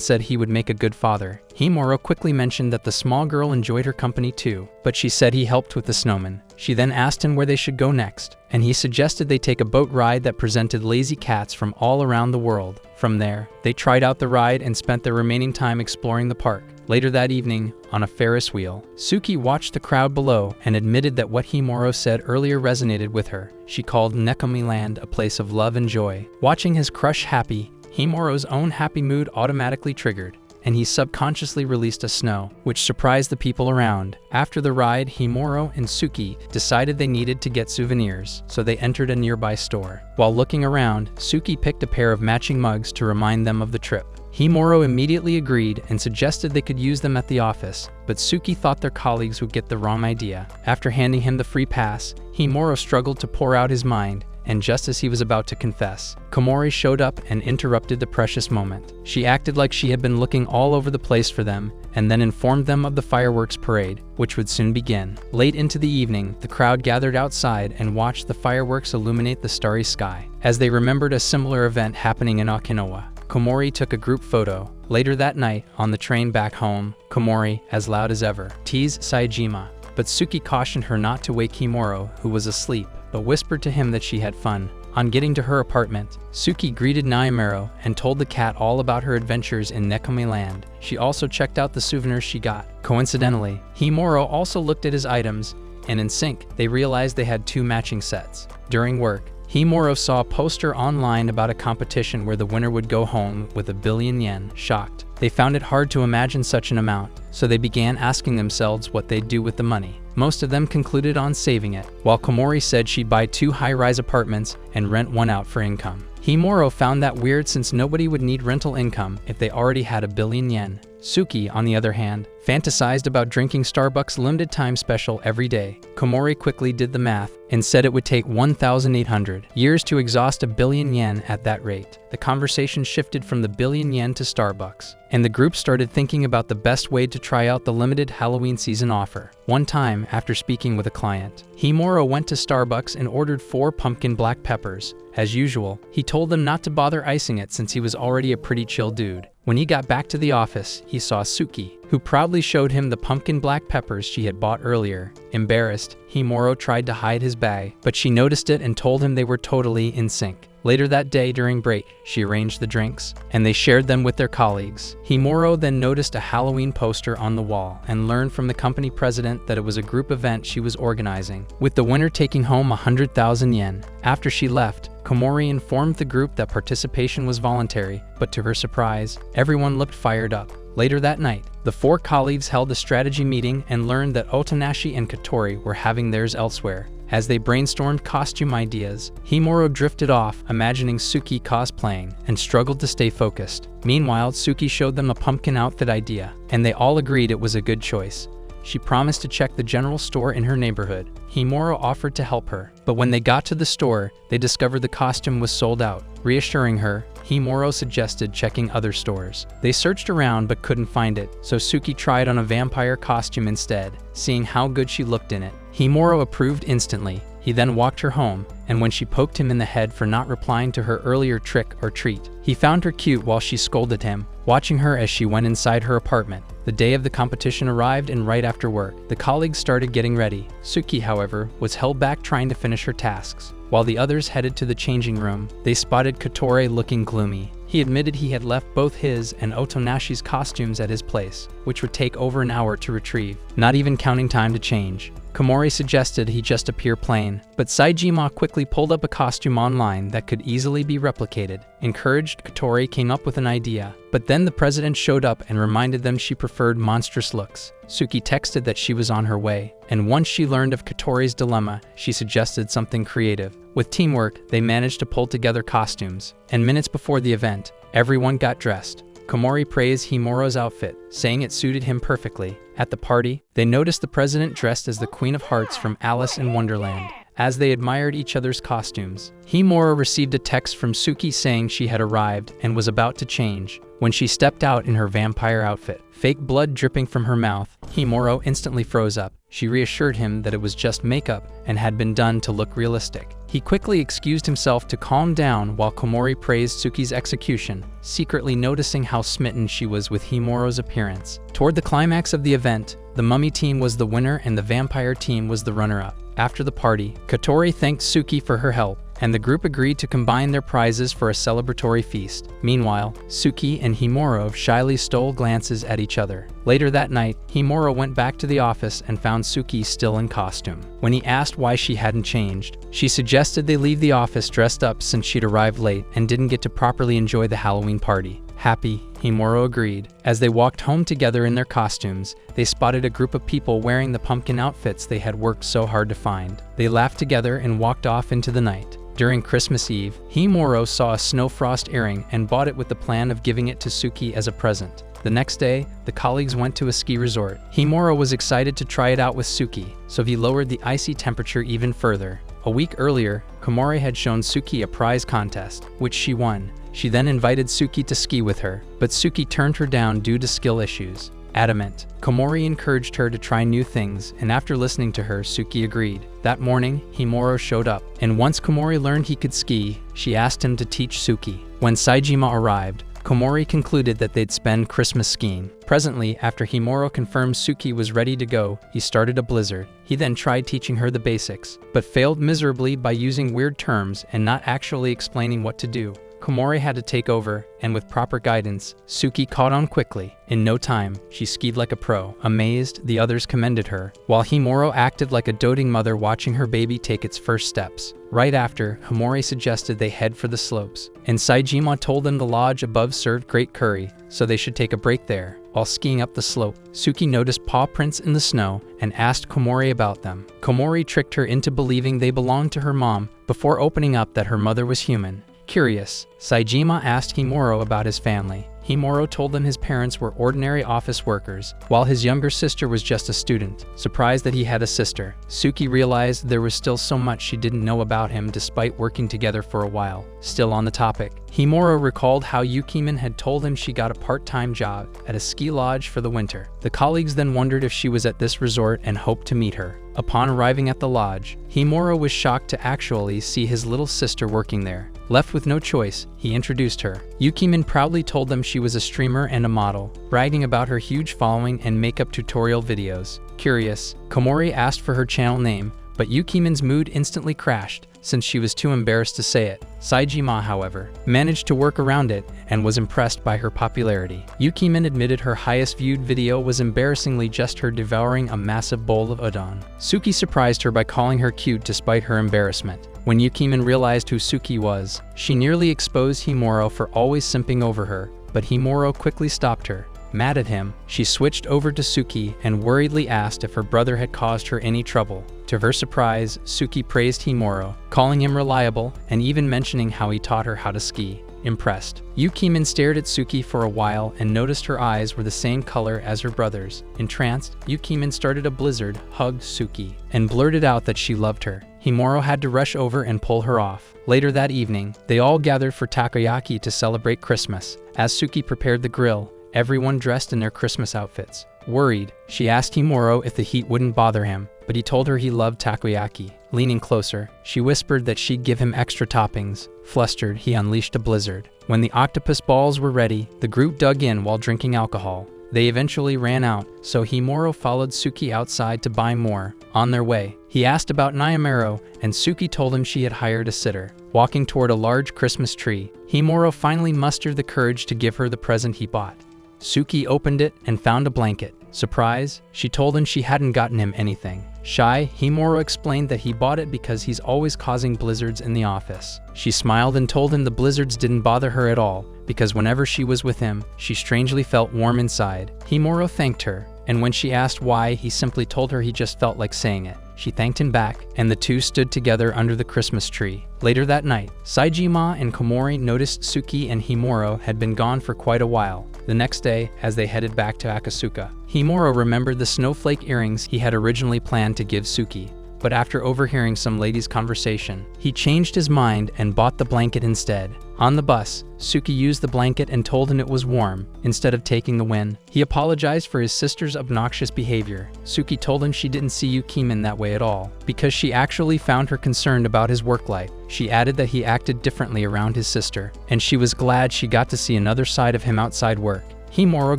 said he would make a good father. Himuro quickly mentioned that the small girl enjoyed her company too, but she said he helped with the snowman. She then asked him where they should go next, and he suggested they take a boat ride that presented lazy cats from all around the world. From there, they tried out the ride and spent their remaining time exploring the park. Later that evening, on a Ferris wheel, Suki watched the crowd below and admitted that what Himuro said earlier resonated with her. She called Nekami Land a place of love and joy. Watching his crush happy, Himuro's own happy mood automatically triggered, and he subconsciously released a snow, which surprised the people around. After the ride, Himuro and Suki decided they needed to get souvenirs, so they entered a nearby store. While looking around, Suki picked a pair of matching mugs to remind them of the trip. Himuro immediately agreed and suggested they could use them at the office, but Suki thought their colleagues would get the wrong idea. After handing him the free pass, Himuro struggled to pour out his mind, and just as he was about to confess, Komori showed up and interrupted the precious moment. She acted like she had been looking all over the place for them, and then informed them of the fireworks parade, which would soon begin. Late into the evening, the crowd gathered outside and watched the fireworks illuminate the starry sky. As they remembered a similar event happening in Okinawa, Komori took a group photo. Later that night, on the train back home, Komori, as loud as ever, teased Saejima, but Suki cautioned her not to wake Himuro, who was asleep, but whispered to him that she had fun. On getting to her apartment, Suki greeted Naimuro and told the cat all about her adventures in Nekami Land. She also checked out the souvenirs she got. Coincidentally, Himuro also looked at his items, and in sync, they realized they had 2 matching sets. During work, Himuro saw a poster online about a competition where the winner would go home with 1 billion yen. Shocked, they found it hard to imagine such an amount, so they began asking themselves what they'd do with the money. Most of them concluded on saving it, while Komori said she'd buy 2 high-rise apartments and rent one out for income. Himuro found that weird since nobody would need rental income if they already had 1 billion yen. Suki, on the other hand, fantasized about drinking Starbucks limited time special every day. Komori quickly did the math and said it would take 1,800 years to exhaust 1 billion yen at that rate. The conversation shifted from the 1 billion yen to Starbucks, and the group started thinking about the best way to try out the limited Halloween season offer. One time, after speaking with a client, Himuro went to Starbucks and ordered 4 pumpkin black peppers. As usual, he told them not to bother icing it since he was already a pretty chill dude. When he got back to the office, he saw Suki, who proudly showed him the pumpkin black peppers she had bought earlier. Embarrassed, Himuro tried to hide his bag, but she noticed it and told him they were totally in sync. Later that day during break, she arranged the drinks, and they shared them with their colleagues. Himuro then noticed a Halloween poster on the wall and learned from the company president that it was a group event she was organizing, with the winner taking home 100,000 yen. After she left, Komori informed the group that participation was voluntary, but to her surprise, everyone looked fired up. Later that night, the 4 colleagues held a strategy meeting and learned that Otonashi and Katori were having theirs elsewhere. As they brainstormed costume ideas, Himuro drifted off, imagining Suki cosplaying, and struggled to stay focused. Meanwhile, Suki showed them a pumpkin outfit idea, and they all agreed it was a good choice. She promised to check the general store in her neighborhood. Himuro offered to help her, but when they got to the store, they discovered the costume was sold out. Reassuring her, Himuro suggested checking other stores. They searched around but couldn't find it, so Suki tried on a vampire costume instead, seeing how good she looked in it. Himuro approved instantly. He then walked her home, and when she poked him in the head for not replying to her earlier trick or treat, he found her cute while she scolded him, watching her as she went inside her apartment. The day of the competition arrived, and right after work, the colleagues started getting ready. Suki, however, was held back trying to finish her tasks. While the others headed to the changing room, they spotted Katori looking gloomy. He admitted he had left both his and Otonashi's costumes at his place, which would take over an hour to retrieve, not even counting time to change. Komori suggested he just appear plain, but Saejima quickly pulled up a costume online that could easily be replicated. Encouraged, Katori came up with an idea, but then the president showed up and reminded them she preferred monstrous looks. Suki texted that she was on her way, and once she learned of Katori's dilemma, she suggested something creative. With teamwork, they managed to pull together costumes, and minutes before the event, everyone got dressed. Komori praised Himura's outfit, saying it suited him perfectly. At the party, they noticed the president dressed as the Queen of Hearts from Alice in Wonderland. As they admired each other's costumes, Himura received a text from Suki saying she had arrived and was about to change. When she stepped out in her vampire outfit, fake blood dripping from her mouth, Himura instantly froze up. She reassured him that it was just makeup and had been done to look realistic. He quickly excused himself to calm down while Komori praised Suki's execution, secretly noticing how smitten she was with Himura's appearance. Toward the climax of the event, the mummy team was the winner and the vampire team was the runner-up. After the party, Katori thanked Suki for her help, and the group agreed to combine their prizes for a celebratory feast. Meanwhile, Suki and Himura shyly stole glances at each other. Later that night, Himura went back to the office and found Suki still in costume. When he asked why she hadn't changed, she suggested they leave the office dressed up since she'd arrived late and didn't get to properly enjoy the Halloween party. Happy, Himura agreed. As they walked home together in their costumes, they spotted a group of people wearing the pumpkin outfits they had worked so hard to find. They laughed together and walked off into the night. During Christmas Eve, Himura saw a snowfrost earring and bought it with the plan of giving it to Suki as a present. The next day, the colleagues went to a ski resort. Himura was excited to try it out with Suki, so he lowered the icy temperature even further. A week earlier, Komori had shown Suki a prize contest, which she won. She then invited Suki to ski with her, but Suki turned her down due to skill issues. Adamant, Komori encouraged her to try new things, and after listening to her, Suki agreed. That morning, Himura showed up, and once Komori learned he could ski, she asked him to teach Suki. When Saejima arrived, Komori concluded that they'd spend Christmas skiing. Presently, after Himura confirmed Suki was ready to go, he started a blizzard. He then tried teaching her the basics, but failed miserably by using weird terms and not actually explaining what to do. Komori had to take over, and with proper guidance, Suki caught on quickly. In no time, she skied like a pro. Amazed, the others commended her, while Himura acted like a doting mother watching her baby take its first steps. Right after, Komori suggested they head for the slopes, and Saejima told them the lodge above served great curry, so they should take a break there. While skiing up the slope, Suki noticed paw prints in the snow and asked Komori about them. Komori tricked her into believing they belonged to her mom before opening up that her mother was human. Curious, Saejima asked Himura about his family. Himura told them his parents were ordinary office workers, while his younger sister was just a student. Surprised that he had a sister, Suki realized there was still so much she didn't know about him despite working together for a while. Still on the topic, Himura recalled how Yukimin had told him she got a part-time job at a ski lodge for the winter. The colleagues then wondered if she was at this resort and hoped to meet her. Upon arriving at the lodge, Himura was shocked to actually see his little sister working there. Left with no choice, he introduced her. Yukimin proudly told them she was a streamer and a model, bragging about her huge following and makeup tutorial videos. Curious, Komori asked for her channel name, but Yukimin's mood instantly crashed since she was too embarrassed to say it. Saejima, however, managed to work around it and was impressed by her popularity. Yukimin admitted her highest viewed video was embarrassingly just her devouring a massive bowl of udon. Suki surprised her by calling her cute despite her embarrassment. When Yukimin realized who Suki was, she nearly exposed Himura for always simping over her, but Himura quickly stopped her. Mad at him, she switched over to Suki and worriedly asked if her brother had caused her any trouble. To her surprise, Suki praised Himura, calling him reliable and even mentioning how he taught her how to ski. Impressed, Yukimin stared at Suki for a while and noticed her eyes were the same color as her brother's. Entranced, Yukimin started a blizzard, hugged Suki, and blurted out that she loved her. Himura had to rush over and pull her off. Later that evening, they all gathered for takoyaki to celebrate Christmas. As Suki prepared the grill, everyone dressed in their Christmas outfits. Worried, she asked Himura if the heat wouldn't bother him, but he told her he loved takoyaki. Leaning closer, she whispered that she'd give him extra toppings. Flustered, he unleashed a blizzard. When the octopus balls were ready, the group dug in while drinking alcohol. They eventually ran out, so Himura followed Suki outside to buy more. On their way, he asked about Nayamero, and Suki told him she had hired a sitter. walking toward a large Christmas tree. Himuro finally mustered the courage to give her the present he bought. Suki opened it and found a blanket. Surprise, she told him she hadn't gotten him anything. Shy, Himuro explained that he bought it because he's always causing blizzards in the office. She smiled and told him the blizzards didn't bother her at all, because whenever she was with him, she strangely felt warm inside. Himuro thanked her, and when she asked why, he simply told her he just felt like saying it. She thanked him back, and the two stood together under the Christmas tree. Later that night, Saejima and Komori noticed Suki and Himuro had been gone for quite a while. The next day, as they headed back to Akasuka, Himuro remembered the snowflake earrings he had originally planned to give Suki. But after overhearing some lady's conversation, he changed his mind and bought the blanket instead. On the bus, Suki used the blanket and told him it was warm, instead of taking the win. He apologized for his sister's obnoxious behavior. Suki told him she didn't see Yukimin that way at all, because she actually found her concerned about his work life. She added that he acted differently around his sister, and she was glad she got to see another side of him outside work. Himuro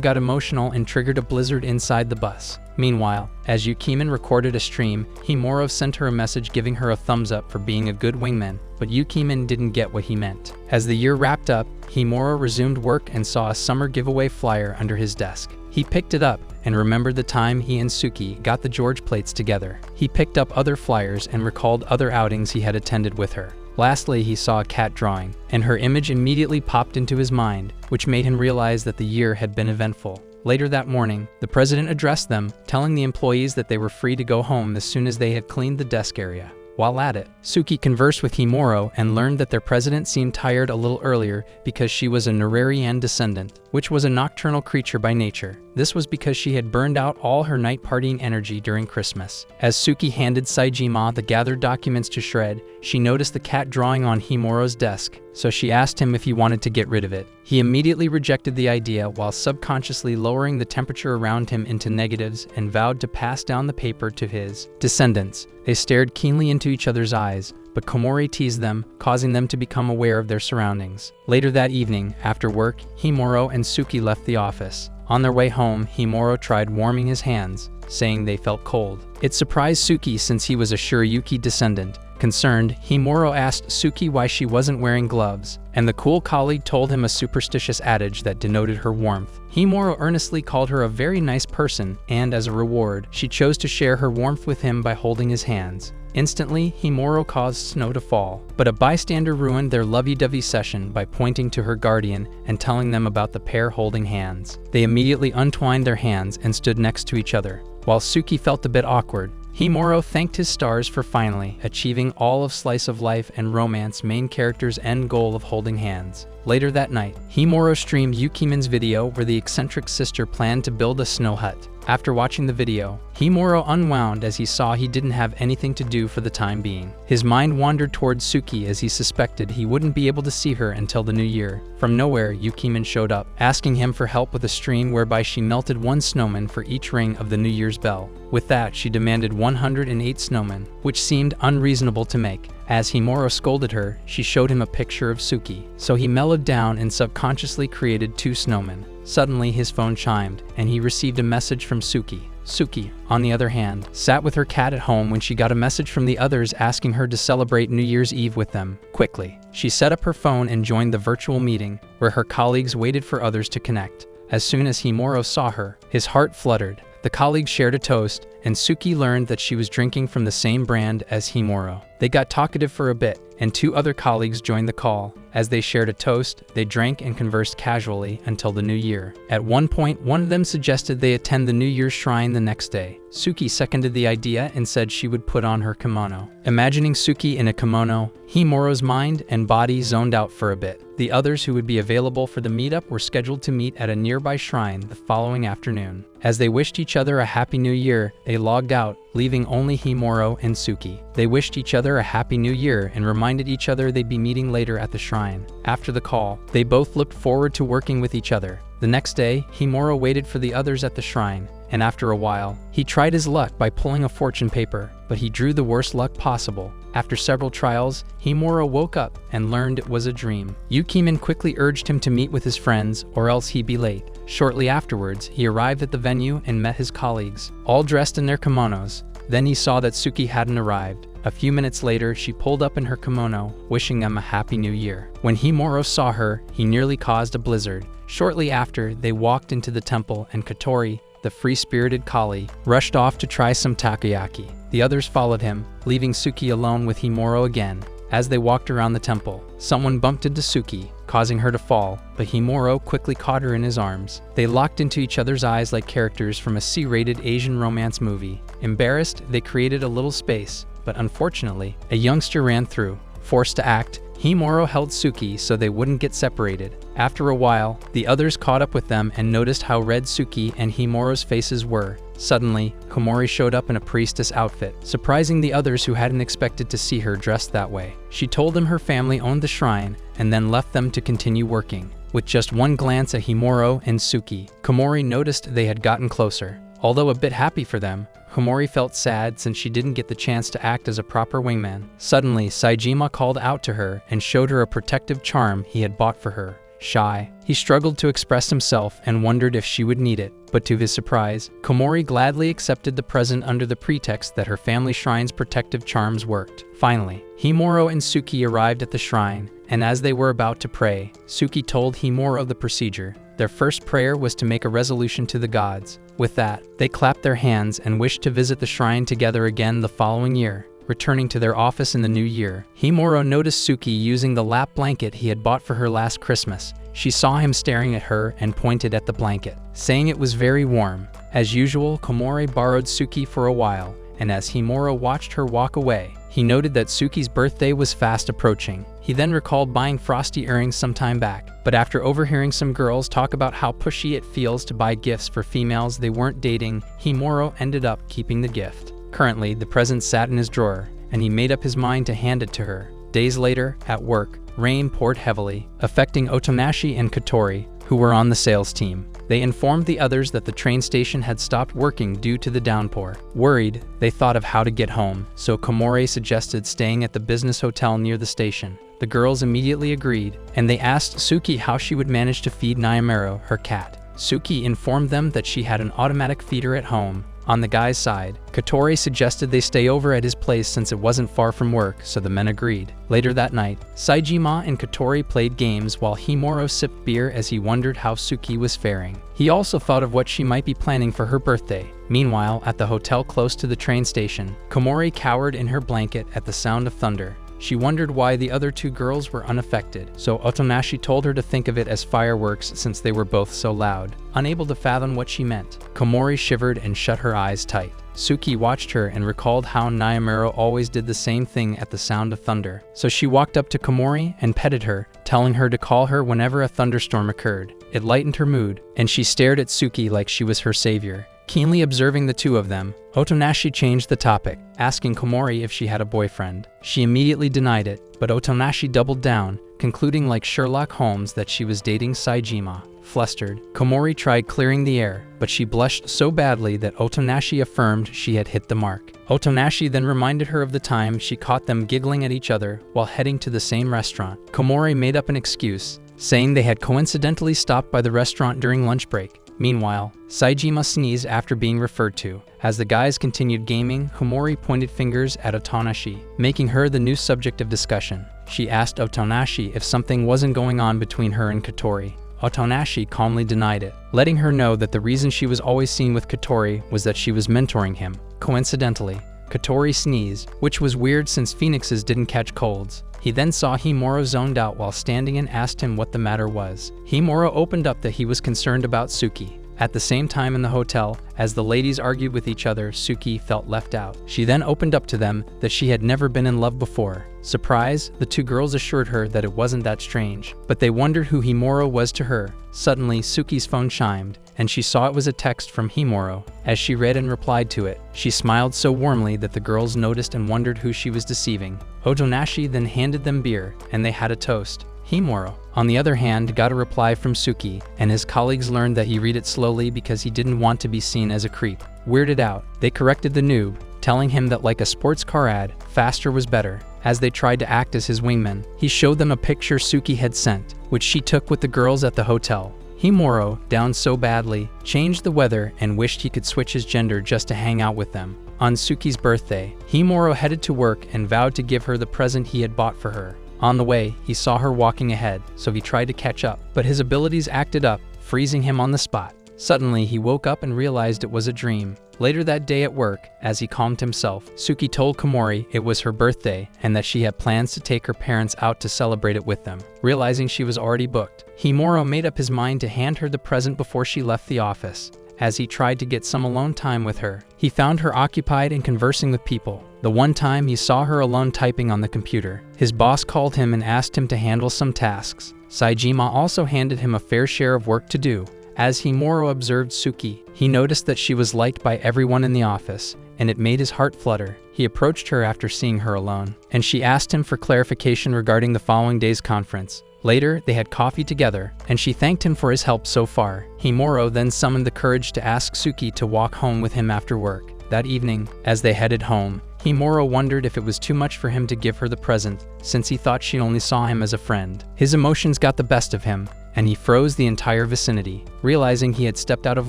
got emotional and triggered a blizzard inside the bus. Meanwhile, as Yukimin recorded a stream, Himuro sent her a message giving her a thumbs up for being a good wingman, but Yukimin didn't get what he meant. As the year wrapped up, Himuro resumed work and saw a summer giveaway flyer under his desk. He picked it up and remembered the time he and Suki got the George plates together. He picked up other flyers and recalled other outings he had attended with her. Lastly, he saw a cat drawing, and her image immediately popped into his mind, which made him realize that the year had been eventful. Later that morning, the president addressed them, telling the employees that they were free to go home as soon as they had cleaned the desk area. While at it, Suki conversed with Himuro and learned that their president seemed tired a little earlier because she was a Nerarian descendant, which was a nocturnal creature by nature. This was because she had burned out all her night partying energy during Christmas. As Suki handed Saejima the gathered documents to shred, she noticed the cat drawing on Himuro's desk, so she asked him if he wanted to get rid of it. He immediately rejected the idea while subconsciously lowering the temperature around him into negatives and vowed to pass down the paper to his descendants. They stared keenly into each other's eyes, but Komori teased them, causing them to become aware of their surroundings. Later that evening, after work, Himuro and Suki left the office. On their way home, Himuro tried warming his hands, saying they felt cold. It surprised Suki since he was a Shiryuki descendant. Concerned, Himuro asked Suki why she wasn't wearing gloves, and the cool colleague told him a superstitious adage that denoted her warmth. Himuro earnestly called her a very nice person, and as a reward, she chose to share her warmth with him by holding his hands. Instantly, Himuro caused snow to fall, but a bystander ruined their lovey-dovey session by pointing to her guardian and telling them about the pair holding hands. They immediately untwined their hands and stood next to each other. While Suki felt a bit awkward, Himuro thanked his stars for finally achieving all of slice of life and romance main character's end goal of holding hands. Later that night, Himuro streamed Yukimin's video where the eccentric sister planned to build a snow hut. After watching the video, Himuro unwound as he saw he didn't have anything to do for the time being. His mind wandered towards Suki as he suspected he wouldn't be able to see her until the new year. From nowhere, Yukimin showed up, asking him for help with a stream whereby she melted one snowman for each ring of the New Year's bell. With that, she demanded 108 snowmen, which seemed unreasonable to make. As Himuro scolded her, she showed him a picture of Suki, so he mellowed down and subconsciously created 2 snowmen. Suddenly, his phone chimed, and he received a message from Suki. Suki, on the other hand, sat with her cat at home when she got a message from the others asking her to celebrate New Year's Eve with them. Quickly, she set up her phone and joined the virtual meeting, where her colleagues waited for others to connect. As soon as Himuro saw her, his heart fluttered. The colleagues shared a toast, and Suki learned that she was drinking from the same brand as Himuro. They got talkative for a bit, and 2 other colleagues joined the call. As they shared a toast, they drank and conversed casually until the new year. At one point, one of them suggested they attend the New Year's shrine the next day. Suki seconded the idea and said she would put on her kimono. Imagining Suki in a kimono, Himuro's mind and body zoned out for a bit. The others who would be available for the meetup were scheduled to meet at a nearby shrine the following afternoon. As they wished each other a happy new year, they logged out, leaving only Himuro and Suki. They wished each other a happy new year and reminded each other they'd be meeting later at the shrine. After the call, they both looked forward to working with each other. The next day, Himuro waited for the others at the shrine, and after a while, he tried his luck by pulling a fortune paper, but he drew the worst luck possible. After several trials, Himuro woke up and learned it was a dream. Yukimin quickly urged him to meet with his friends, or else he'd be late. Shortly afterwards, he arrived at the venue and met his colleagues, all dressed in their kimonos. Then he saw that Suki hadn't arrived. A few minutes later, she pulled up in her kimono, wishing them a happy new year. When Himuro saw her, he nearly caused a blizzard. Shortly after, they walked into the temple and Katori, the free-spirited collie, rushed off to try some takoyaki. The others followed him, leaving Suki alone with Himuro again. As they walked around the temple, someone bumped into Suki, causing her to fall, but Himuro quickly caught her in his arms. They locked into each other's eyes like characters from a C-rated Asian romance movie. Embarrassed, they created a little space, but unfortunately, a youngster ran through. Forced to act, Himuro held Suki so they wouldn't get separated. After a while, the others caught up with them and noticed how red Suki and Himuro's faces were. Suddenly, Komori showed up in a priestess outfit, surprising the others who hadn't expected to see her dressed that way. She told them her family owned the shrine and then left them to continue working. With just one glance at Himuro and Suki, Komori noticed they had gotten closer. Although a bit happy for them, Komori felt sad since she didn't get the chance to act as a proper wingman. Suddenly, Saejima called out to her and showed her a protective charm he had bought for her. Shy, he struggled to express himself and wondered if she would need it, but to his surprise, Komori gladly accepted the present under the pretext that her family shrine's protective charms worked. Finally, Himuro and Suki arrived at the shrine, and as they were about to pray, Suki told Himuro the procedure. Their first prayer was to make a resolution to the gods. With that, they clapped their hands and wished to visit the shrine together again the following year. Returning to their office in the new year, Himuro noticed Suki using the lap blanket he had bought for her last Christmas. She saw him staring at her and pointed at the blanket, saying it was very warm. As usual, Komori borrowed Suki for a while, and as Himuro watched her walk away, he noted that Suki's birthday was fast approaching. He then recalled buying frosty earrings some time back, but after overhearing some girls talk about how pushy it feels to buy gifts for females they weren't dating, Himuro ended up keeping the gift. Currently, the present sat in his drawer, and he made up his mind to hand it to her. Days later, at work, rain poured heavily, affecting Otonashi and Katori, who were on the sales team. They informed the others that the train station had stopped working due to the downpour. Worried, they thought of how to get home, so Komori suggested staying at the business hotel near the station. The girls immediately agreed, and they asked Suki how she would manage to feed Naimuro, her cat. Suki informed them that she had an automatic feeder at home. On the guy's side, Katori suggested they stay over at his place since it wasn't far from work, so the men agreed. Later that night, Saejima and Katori played games while Himuro sipped beer as he wondered how Suki was faring. He also thought of what she might be planning for her birthday. Meanwhile, at the hotel close to the train station, Komori cowered in her blanket at the sound of thunder. She wondered why the other two girls were unaffected, so Otonashi told her to think of it as fireworks since they were both so loud. Unable to fathom what she meant, Komori shivered and shut her eyes tight. Suki watched her and recalled how Naimuro always did the same thing at the sound of thunder. So she walked up to Komori and petted her, telling her to call her whenever a thunderstorm occurred. It lightened her mood, and she stared at Suki like she was her savior. Keenly observing the two of them, Otonashi changed the topic, asking Komori if she had a boyfriend. She immediately denied it, but Otonashi doubled down, concluding like Sherlock Holmes that she was dating Saejima. Flustered, Komori tried clearing the air, but she blushed so badly that Otonashi affirmed she had hit the mark. Otonashi then reminded her of the time she caught them giggling at each other while heading to the same restaurant. Komori made up an excuse, saying they had coincidentally stopped by the restaurant during lunch break. Meanwhile, Saejima sneezed after being referred to. As the guys continued gaming, Komori pointed fingers at Otonashi, making her the new subject of discussion. She asked Otonashi if something wasn't going on between her and Katori. Otonashi calmly denied it, letting her know that the reason she was always seen with Katori was that she was mentoring him. Coincidentally, Katori sneezed, which was weird since phoenixes didn't catch colds. He then saw Himuro zoned out while standing and asked him what the matter was. Himuro opened up that he was concerned about Suki. At the same time in the hotel, as the ladies argued with each other, Suki felt left out. She then opened up to them that she had never been in love before. Surprised, the two girls assured her that it wasn't that strange, but they wondered who Himuro was to her. Suddenly, Suki's phone chimed, and she saw it was a text from Himuro. As she read and replied to it, she smiled so warmly that the girls noticed and wondered who she was deceiving. Otonashi then handed them beer, and they had a toast. Himuro, on the other hand, got a reply from Suki, and his colleagues learned that he read it slowly because he didn't want to be seen as a creep. Weirded out, they corrected the noob, telling him that like a sports car ad, faster was better. As they tried to act as his wingman, he showed them a picture Suki had sent, which she took with the girls at the hotel. Himuro, down so badly, changed the weather and wished he could switch his gender just to hang out with them. On Suki's birthday, Himuro headed to work and vowed to give her the present he had bought for her. On the way, he saw her walking ahead, so he tried to catch up, but his abilities acted up, freezing him on the spot. Suddenly, he woke up and realized it was a dream. Later that day at work, as he calmed himself, Suki told Komori it was her birthday and that she had plans to take her parents out to celebrate it with them. Realizing she was already booked, Himuro made up his mind to hand her the present before she left the office. As he tried to get some alone time with her, he found her occupied and conversing with people. The one time he saw her alone typing on the computer, his boss called him and asked him to handle some tasks. Saejima also handed him a fair share of work to do. As Himuro observed Suki, he noticed that she was liked by everyone in the office, and it made his heart flutter. He approached her after seeing her alone, and she asked him for clarification regarding the following day's conference. Later, they had coffee together, and she thanked him for his help so far. Himuro then summoned the courage to ask Suki to walk home with him after work. That evening, as they headed home, Himuro wondered if it was too much for him to give her the present, since he thought she only saw him as a friend. His emotions got the best of him, and he froze the entire vicinity. Realizing he had stepped out of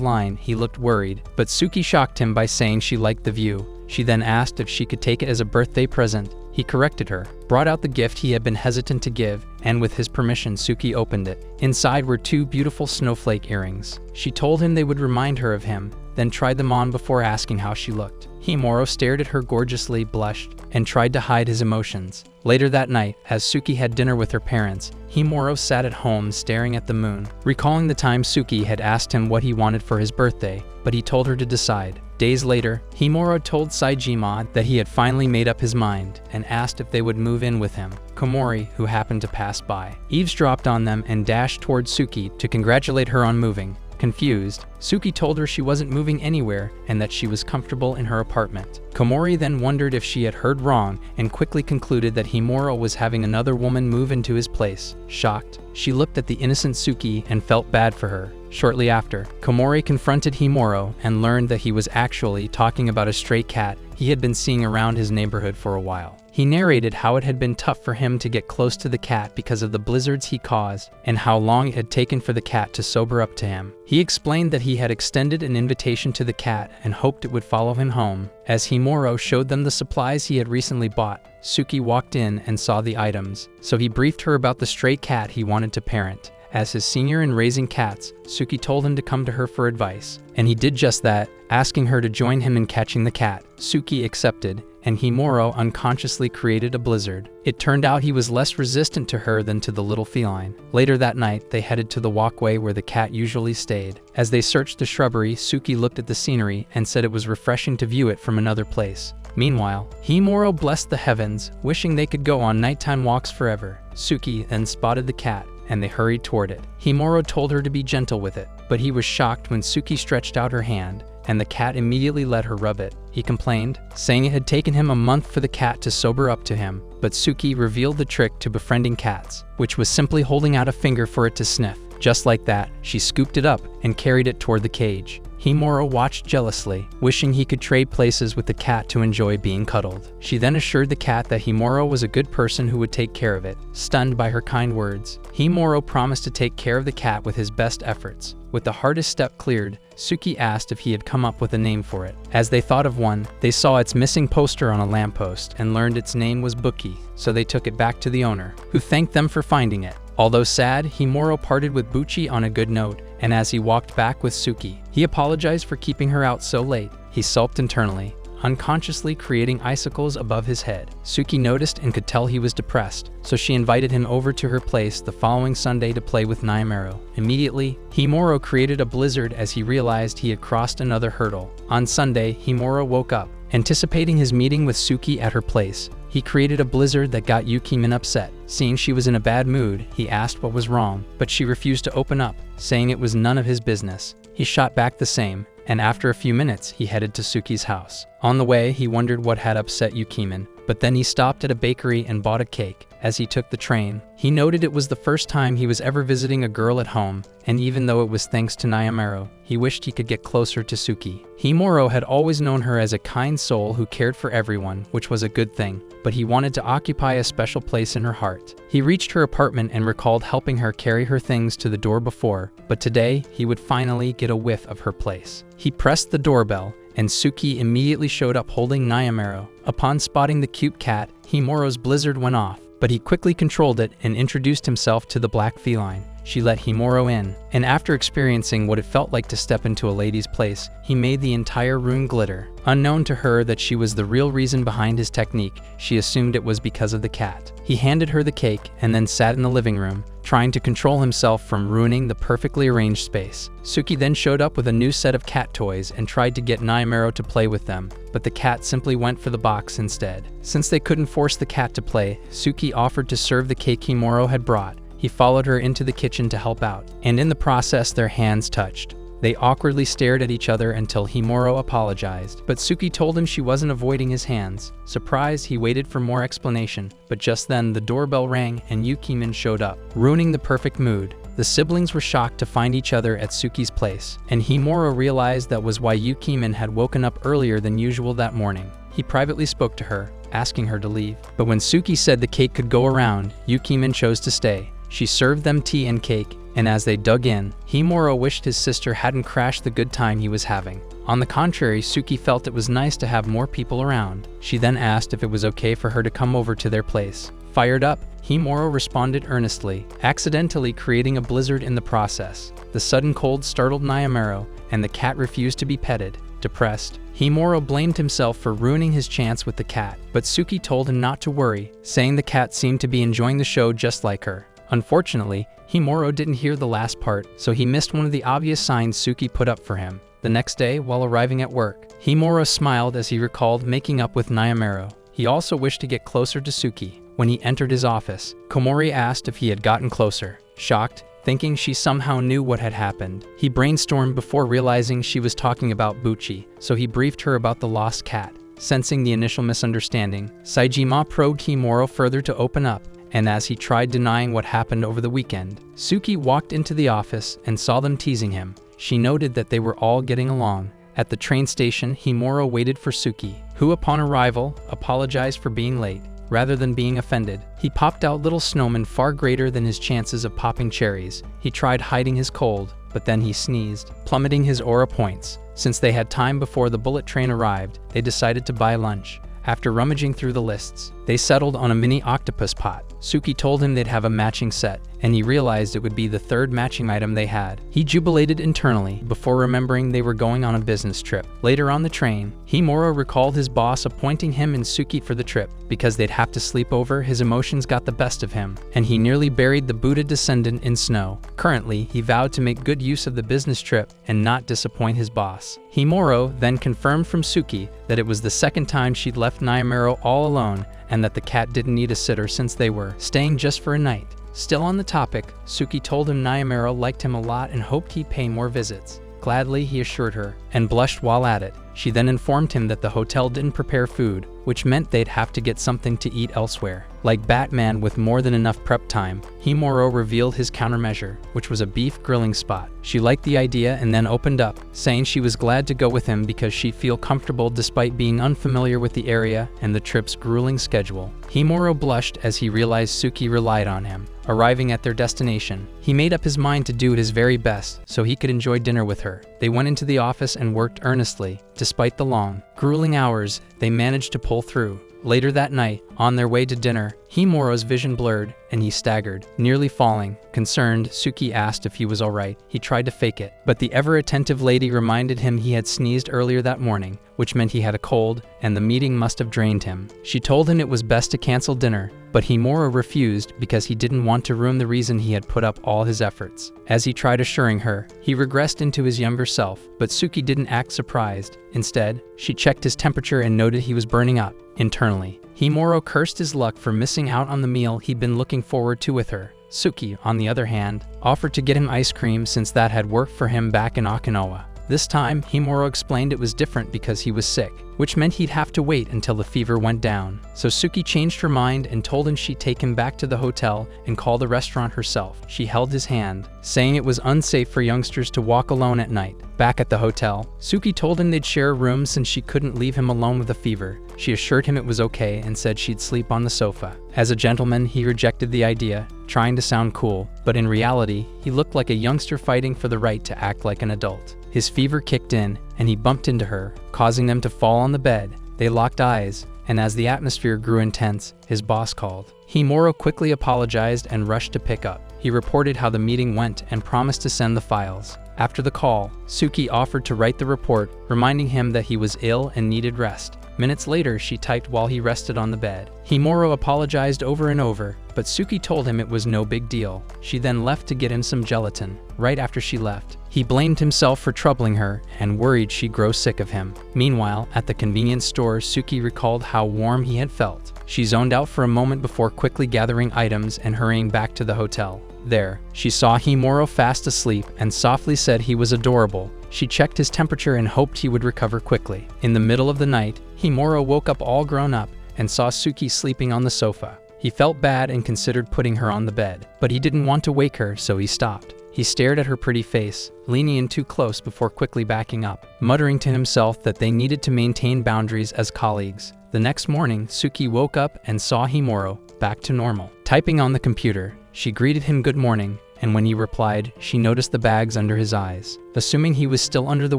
line, he looked worried, but Suki shocked him by saying she liked the view. She then asked if she could take it as a birthday present. He corrected her, brought out the gift he had been hesitant to give, and with his permission, Suki opened it. Inside were 2 beautiful snowflake earrings. She told him they would remind her of him, then tried them on before asking how she looked. Himuro stared at her gorgeously, blushed, and tried to hide his emotions. Later that night, as Suki had dinner with her parents, Himuro sat at home staring at the moon, recalling the time Suki had asked him what he wanted for his birthday, but he told her to decide. Days later, Himuro told Saejima that he had finally made up his mind and asked if they would move in with him. Komori, who happened to pass by, eavesdropped on them and dashed towards Suki to congratulate her on moving. Confused, Suki told her she wasn't moving anywhere and that she was comfortable in her apartment. Komori then wondered if she had heard wrong and quickly concluded that Himuro was having another woman move into his place. Shocked, she looked at the innocent Suki and felt bad for her. Shortly after, Komori confronted Himuro and learned that he was actually talking about a stray cat he had been seeing around his neighborhood for a while. He narrated how it had been tough for him to get close to the cat because of the blizzards he caused and how long it had taken for the cat to sober up to him. He explained that he had extended an invitation to the cat and hoped it would follow him home. As Himuro showed them the supplies he had recently bought, Suki walked in and saw the items, so he briefed her about the stray cat he wanted to parent. As his senior in raising cats, Suki told him to come to her for advice, and he did just that, asking her to join him in catching the cat. Suki accepted, and Himuro unconsciously created a blizzard. It turned out he was less resistant to her than to the little feline. Later that night, they headed to the walkway where the cat usually stayed. As they searched the shrubbery, Suki looked at the scenery and said it was refreshing to view it from another place. Meanwhile, Himuro blessed the heavens, wishing they could go on nighttime walks forever. Suki then spotted the cat, and they hurried toward it. Himuro told her to be gentle with it, but he was shocked when Suki stretched out her hand, and the cat immediately let her rub it. He complained, saying it had taken him a month for the cat to sober up to him, but Suki revealed the trick to befriending cats, which was simply holding out a finger for it to sniff. Just like that, she scooped it up and carried it toward the cage. Himuro watched jealously, wishing he could trade places with the cat to enjoy being cuddled. She then assured the cat that Himuro was a good person who would take care of it. Stunned by her kind words, Himuro promised to take care of the cat with his best efforts. With the hardest step cleared, Suki asked if he had come up with a name for it. As they thought of one, they saw its missing poster on a lamppost and learned its name was Bookie, so they took it back to the owner, who thanked them for finding it. Although sad, Himuro parted with Buchi on a good note, and as he walked back with Suki, he apologized for keeping her out so late. He sulked internally, unconsciously creating icicles above his head. Suki noticed and could tell he was depressed, so she invited him over to her place the following Sunday to play with Naimaro. Immediately, Himuro created a blizzard as he realized he had crossed another hurdle. On Sunday, Himuro woke up, anticipating his meeting with Suki at her place. He created a blizzard that got Yukimin upset. Seeing she was in a bad mood, he asked what was wrong, but she refused to open up, saying it was none of his business. He shot back the same, and after a few minutes, he headed to Suki's house. On the way, he wondered what had upset Yukimin, but then he stopped at a bakery and bought a cake. As he took the train, he noted it was the first time he was ever visiting a girl at home, and even though it was thanks to Naimaro, he wished he could get closer to Suki. Himuro had always known her as a kind soul who cared for everyone, which was a good thing, but he wanted to occupy a special place in her heart. He reached her apartment and recalled helping her carry her things to the door before, but today he would finally get a whiff of her place. He pressed the doorbell, and Suki immediately showed up holding Nayamaro. Upon spotting the cute cat, Himura's blizzard went off, but he quickly controlled it and introduced himself to the black feline. She let Himuro in, and after experiencing what it felt like to step into a lady's place, he made the entire room glitter. Unknown to her that she was the real reason behind his technique, she assumed it was because of the cat. He handed her the cake and then sat in the living room, trying to control himself from ruining the perfectly arranged space. Suki then showed up with a new set of cat toys and tried to get Nayamaro to play with them, but the cat simply went for the box instead. Since they couldn't force the cat to play, Suki offered to serve the cake Himuro had brought. He followed her into the kitchen to help out, and in the process their hands touched. They awkwardly stared at each other until Himuro apologized, but Suki told him she wasn't avoiding his hands. Surprised, he waited for more explanation, but just then the doorbell rang and Yukimin showed up, ruining the perfect mood. The siblings were shocked to find each other at Suki's place, and Himuro realized that was why Yukimin had woken up earlier than usual that morning. He privately spoke to her, asking her to leave, but when Suki said the cake could go around, Yukimin chose to stay. She served them tea and cake, and as they dug in, Himuro wished his sister hadn't crashed the good time he was having. On the contrary, Suki felt it was nice to have more people around. She then asked if it was okay for her to come over to their place. Fired up, Himuro responded earnestly, accidentally creating a blizzard in the process. The sudden cold startled Nayamaro, and the cat refused to be petted. Depressed, Himuro blamed himself for ruining his chance with the cat, but Suki told him not to worry, saying the cat seemed to be enjoying the show just like her. Unfortunately, Himuro didn't hear the last part, so he missed one of the obvious signs Suki put up for him. The next day, while arriving at work, Himuro smiled as he recalled making up with Nayamaro. He also wished to get closer to Suki. When he entered his office, Komori asked if he had gotten closer. Shocked, thinking she somehow knew what had happened, he brainstormed before realizing she was talking about Buchi, so he briefed her about the lost cat. Sensing the initial misunderstanding, Saejima probed Himuro further to open up, and as he tried denying what happened over the weekend, Suki walked into the office and saw them teasing him. She noted that they were all getting along. At the train station, Himuro waited for Suki, who upon arrival, apologized for being late. Rather than being offended, he popped out little snowmen far greater than his chances of popping cherries. He tried hiding his cold, but then he sneezed, plummeting his aura points. Since they had time before the bullet train arrived, they decided to buy lunch. After rummaging through the lists, they settled on a mini octopus pot. Suki told him they'd have a matching set, and he realized it would be the third matching item they had. He jubilated internally before remembering they were going on a business trip. Later on the train, Himuro recalled his boss appointing him and Suki for the trip. Because they'd have to sleep over, his emotions got the best of him, and he nearly buried the Buddha descendant in snow. Currently, he vowed to make good use of the business trip and not disappoint his boss. Himuro then confirmed from Suki that it was the second time she'd left Nayamaro all alone, and that the cat didn't need a sitter since they were staying just for a night. Still on the topic, Suki told him Nayamaro liked him a lot and hoped he'd pay more visits. Gladly, he assured her, and blushed while at it. She then informed him that the hotel didn't prepare food, which meant they'd have to get something to eat elsewhere. Like Batman with more than enough prep time, Himuro revealed his countermeasure, which was a beef grilling spot. She liked the idea and then opened up, saying she was glad to go with him because she'd feel comfortable despite being unfamiliar with the area and the trip's grueling schedule. Himuro blushed as he realized Suki relied on him. Arriving at their destination, he made up his mind to do his very best so he could enjoy dinner with her. They went into the office and worked earnestly. Despite the long, grueling hours, they managed to pull through. Later that night, on their way to dinner, Himuro's vision blurred and he staggered, nearly falling. Concerned, Suki asked if he was alright. He tried to fake it, but the ever-attentive lady reminded him he had sneezed earlier that morning, which meant he had a cold, and the meeting must have drained him. She told him it was best to cancel dinner, but Himuro refused because he didn't want to ruin the reason he had put up all his efforts. As he tried assuring her, he regressed into his younger self, but Suki didn't act surprised. Instead, she checked his temperature and noted he was burning up. Internally, Himuro cursed his luck for missing out on the meal he'd been looking forward to with her. Suki, on the other hand, offered to get him ice cream since that had worked for him back in Okinawa. This time, Himuro explained it was different because he was sick, which meant he'd have to wait until the fever went down. So Suki changed her mind and told him she'd take him back to the hotel and call the restaurant herself. She held his hand, saying it was unsafe for youngsters to walk alone at night. Back at the hotel, Suki told him they'd share a room since she couldn't leave him alone with a fever. She assured him it was okay and said she'd sleep on the sofa. As a gentleman, he rejected the idea, trying to sound cool, but in reality, he looked like a youngster fighting for the right to act like an adult. His fever kicked in, and he bumped into her, causing them to fall on the bed. They locked eyes, and as the atmosphere grew intense, his boss called. Himuro quickly apologized and rushed to pick up. He reported how the meeting went and promised to send the files. After the call, Suki offered to write the report, reminding him that he was ill and needed rest. Minutes later, she typed while he rested on the bed. Himuro apologized over and over, but Suki told him it was no big deal. She then left to get him some gelatin. Right after she left, he blamed himself for troubling her and worried she'd grow sick of him. Meanwhile, at the convenience store, Suki recalled how warm he had felt. She zoned out for a moment before quickly gathering items and hurrying back to the hotel. There, she saw Himuro fast asleep and softly said he was adorable. She checked his temperature and hoped he would recover quickly. In the middle of the night, Himuro woke up all grown up and saw Suki sleeping on the sofa. He felt bad and considered putting her on the bed, but he didn't want to wake her, so he stopped. He stared at her pretty face, leaning in too close before quickly backing up, muttering to himself that they needed to maintain boundaries as colleagues. The next morning, Suki woke up and saw Himuro back to normal. Typing on the computer, she greeted him good morning, and when he replied, she noticed the bags under his eyes. Assuming he was still under the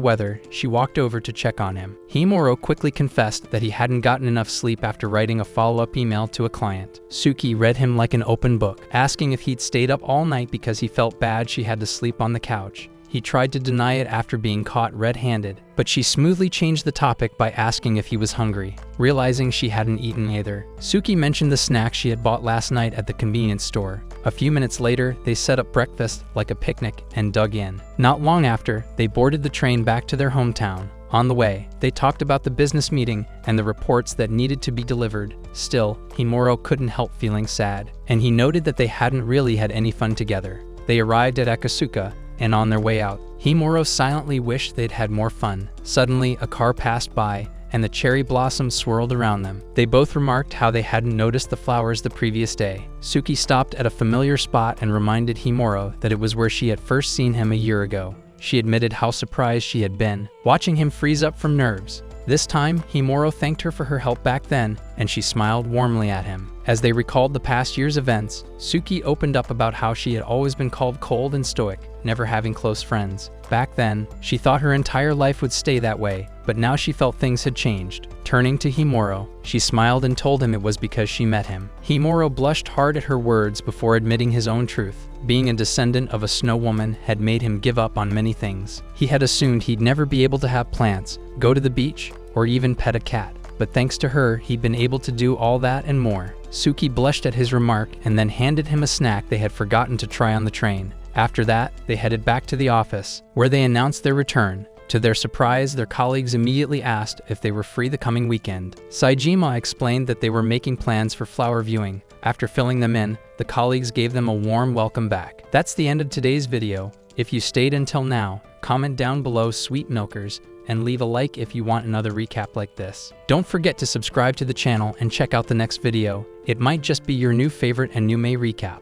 weather, she walked over to check on him. Himuro quickly confessed that he hadn't gotten enough sleep after writing a follow-up email to a client. Suki read him like an open book, asking if he'd stayed up all night because he felt bad she had to sleep on the couch. He tried to deny it after being caught red-handed, but she smoothly changed the topic by asking if he was hungry. Realizing she hadn't eaten either, Suki mentioned the snack she had bought last night at the convenience store. A few minutes later, they set up breakfast like a picnic and dug in. Not long after, they boarded the train back to their hometown. On the way, they talked about the business meeting and the reports that needed to be delivered. Still, Himuro couldn't help feeling sad, and he noted that they hadn't really had any fun together. They arrived at Akasuka, and on their way out, Himuro silently wished they'd had more fun. Suddenly, a car passed by, and the cherry blossoms swirled around them. They both remarked how they hadn't noticed the flowers the previous day. Suki stopped at a familiar spot and reminded Himuro that it was where she had first seen him a year ago. She admitted how surprised she had been, watching him freeze up from nerves. This time, Himuro thanked her for her help back then, and she smiled warmly at him. As they recalled the past year's events, Suki opened up about how she had always been called cold and stoic, never having close friends. Back then, she thought her entire life would stay that way, but now she felt things had changed. Turning to Himuro, she smiled and told him it was because she met him. Himuro blushed hard at her words before admitting his own truth. Being a descendant of a snow woman had made him give up on many things. He had assumed he'd never be able to have plants, go to the beach, or even pet a cat. But thanks to her, he'd been able to do all that and more. Suki blushed at his remark and then handed him a snack they had forgotten to try on the train. After that, they headed back to the office, where they announced their return. To their surprise, their colleagues immediately asked if they were free the coming weekend. Saejima explained that they were making plans for flower viewing. After filling them in, the colleagues gave them a warm welcome back. That's the end of today's video. If you stayed until now, comment down below, sweet milkers, and leave a like if you want another recap like this. Don't forget to subscribe to the channel and check out the next video. It might just be your new favorite and new May recap.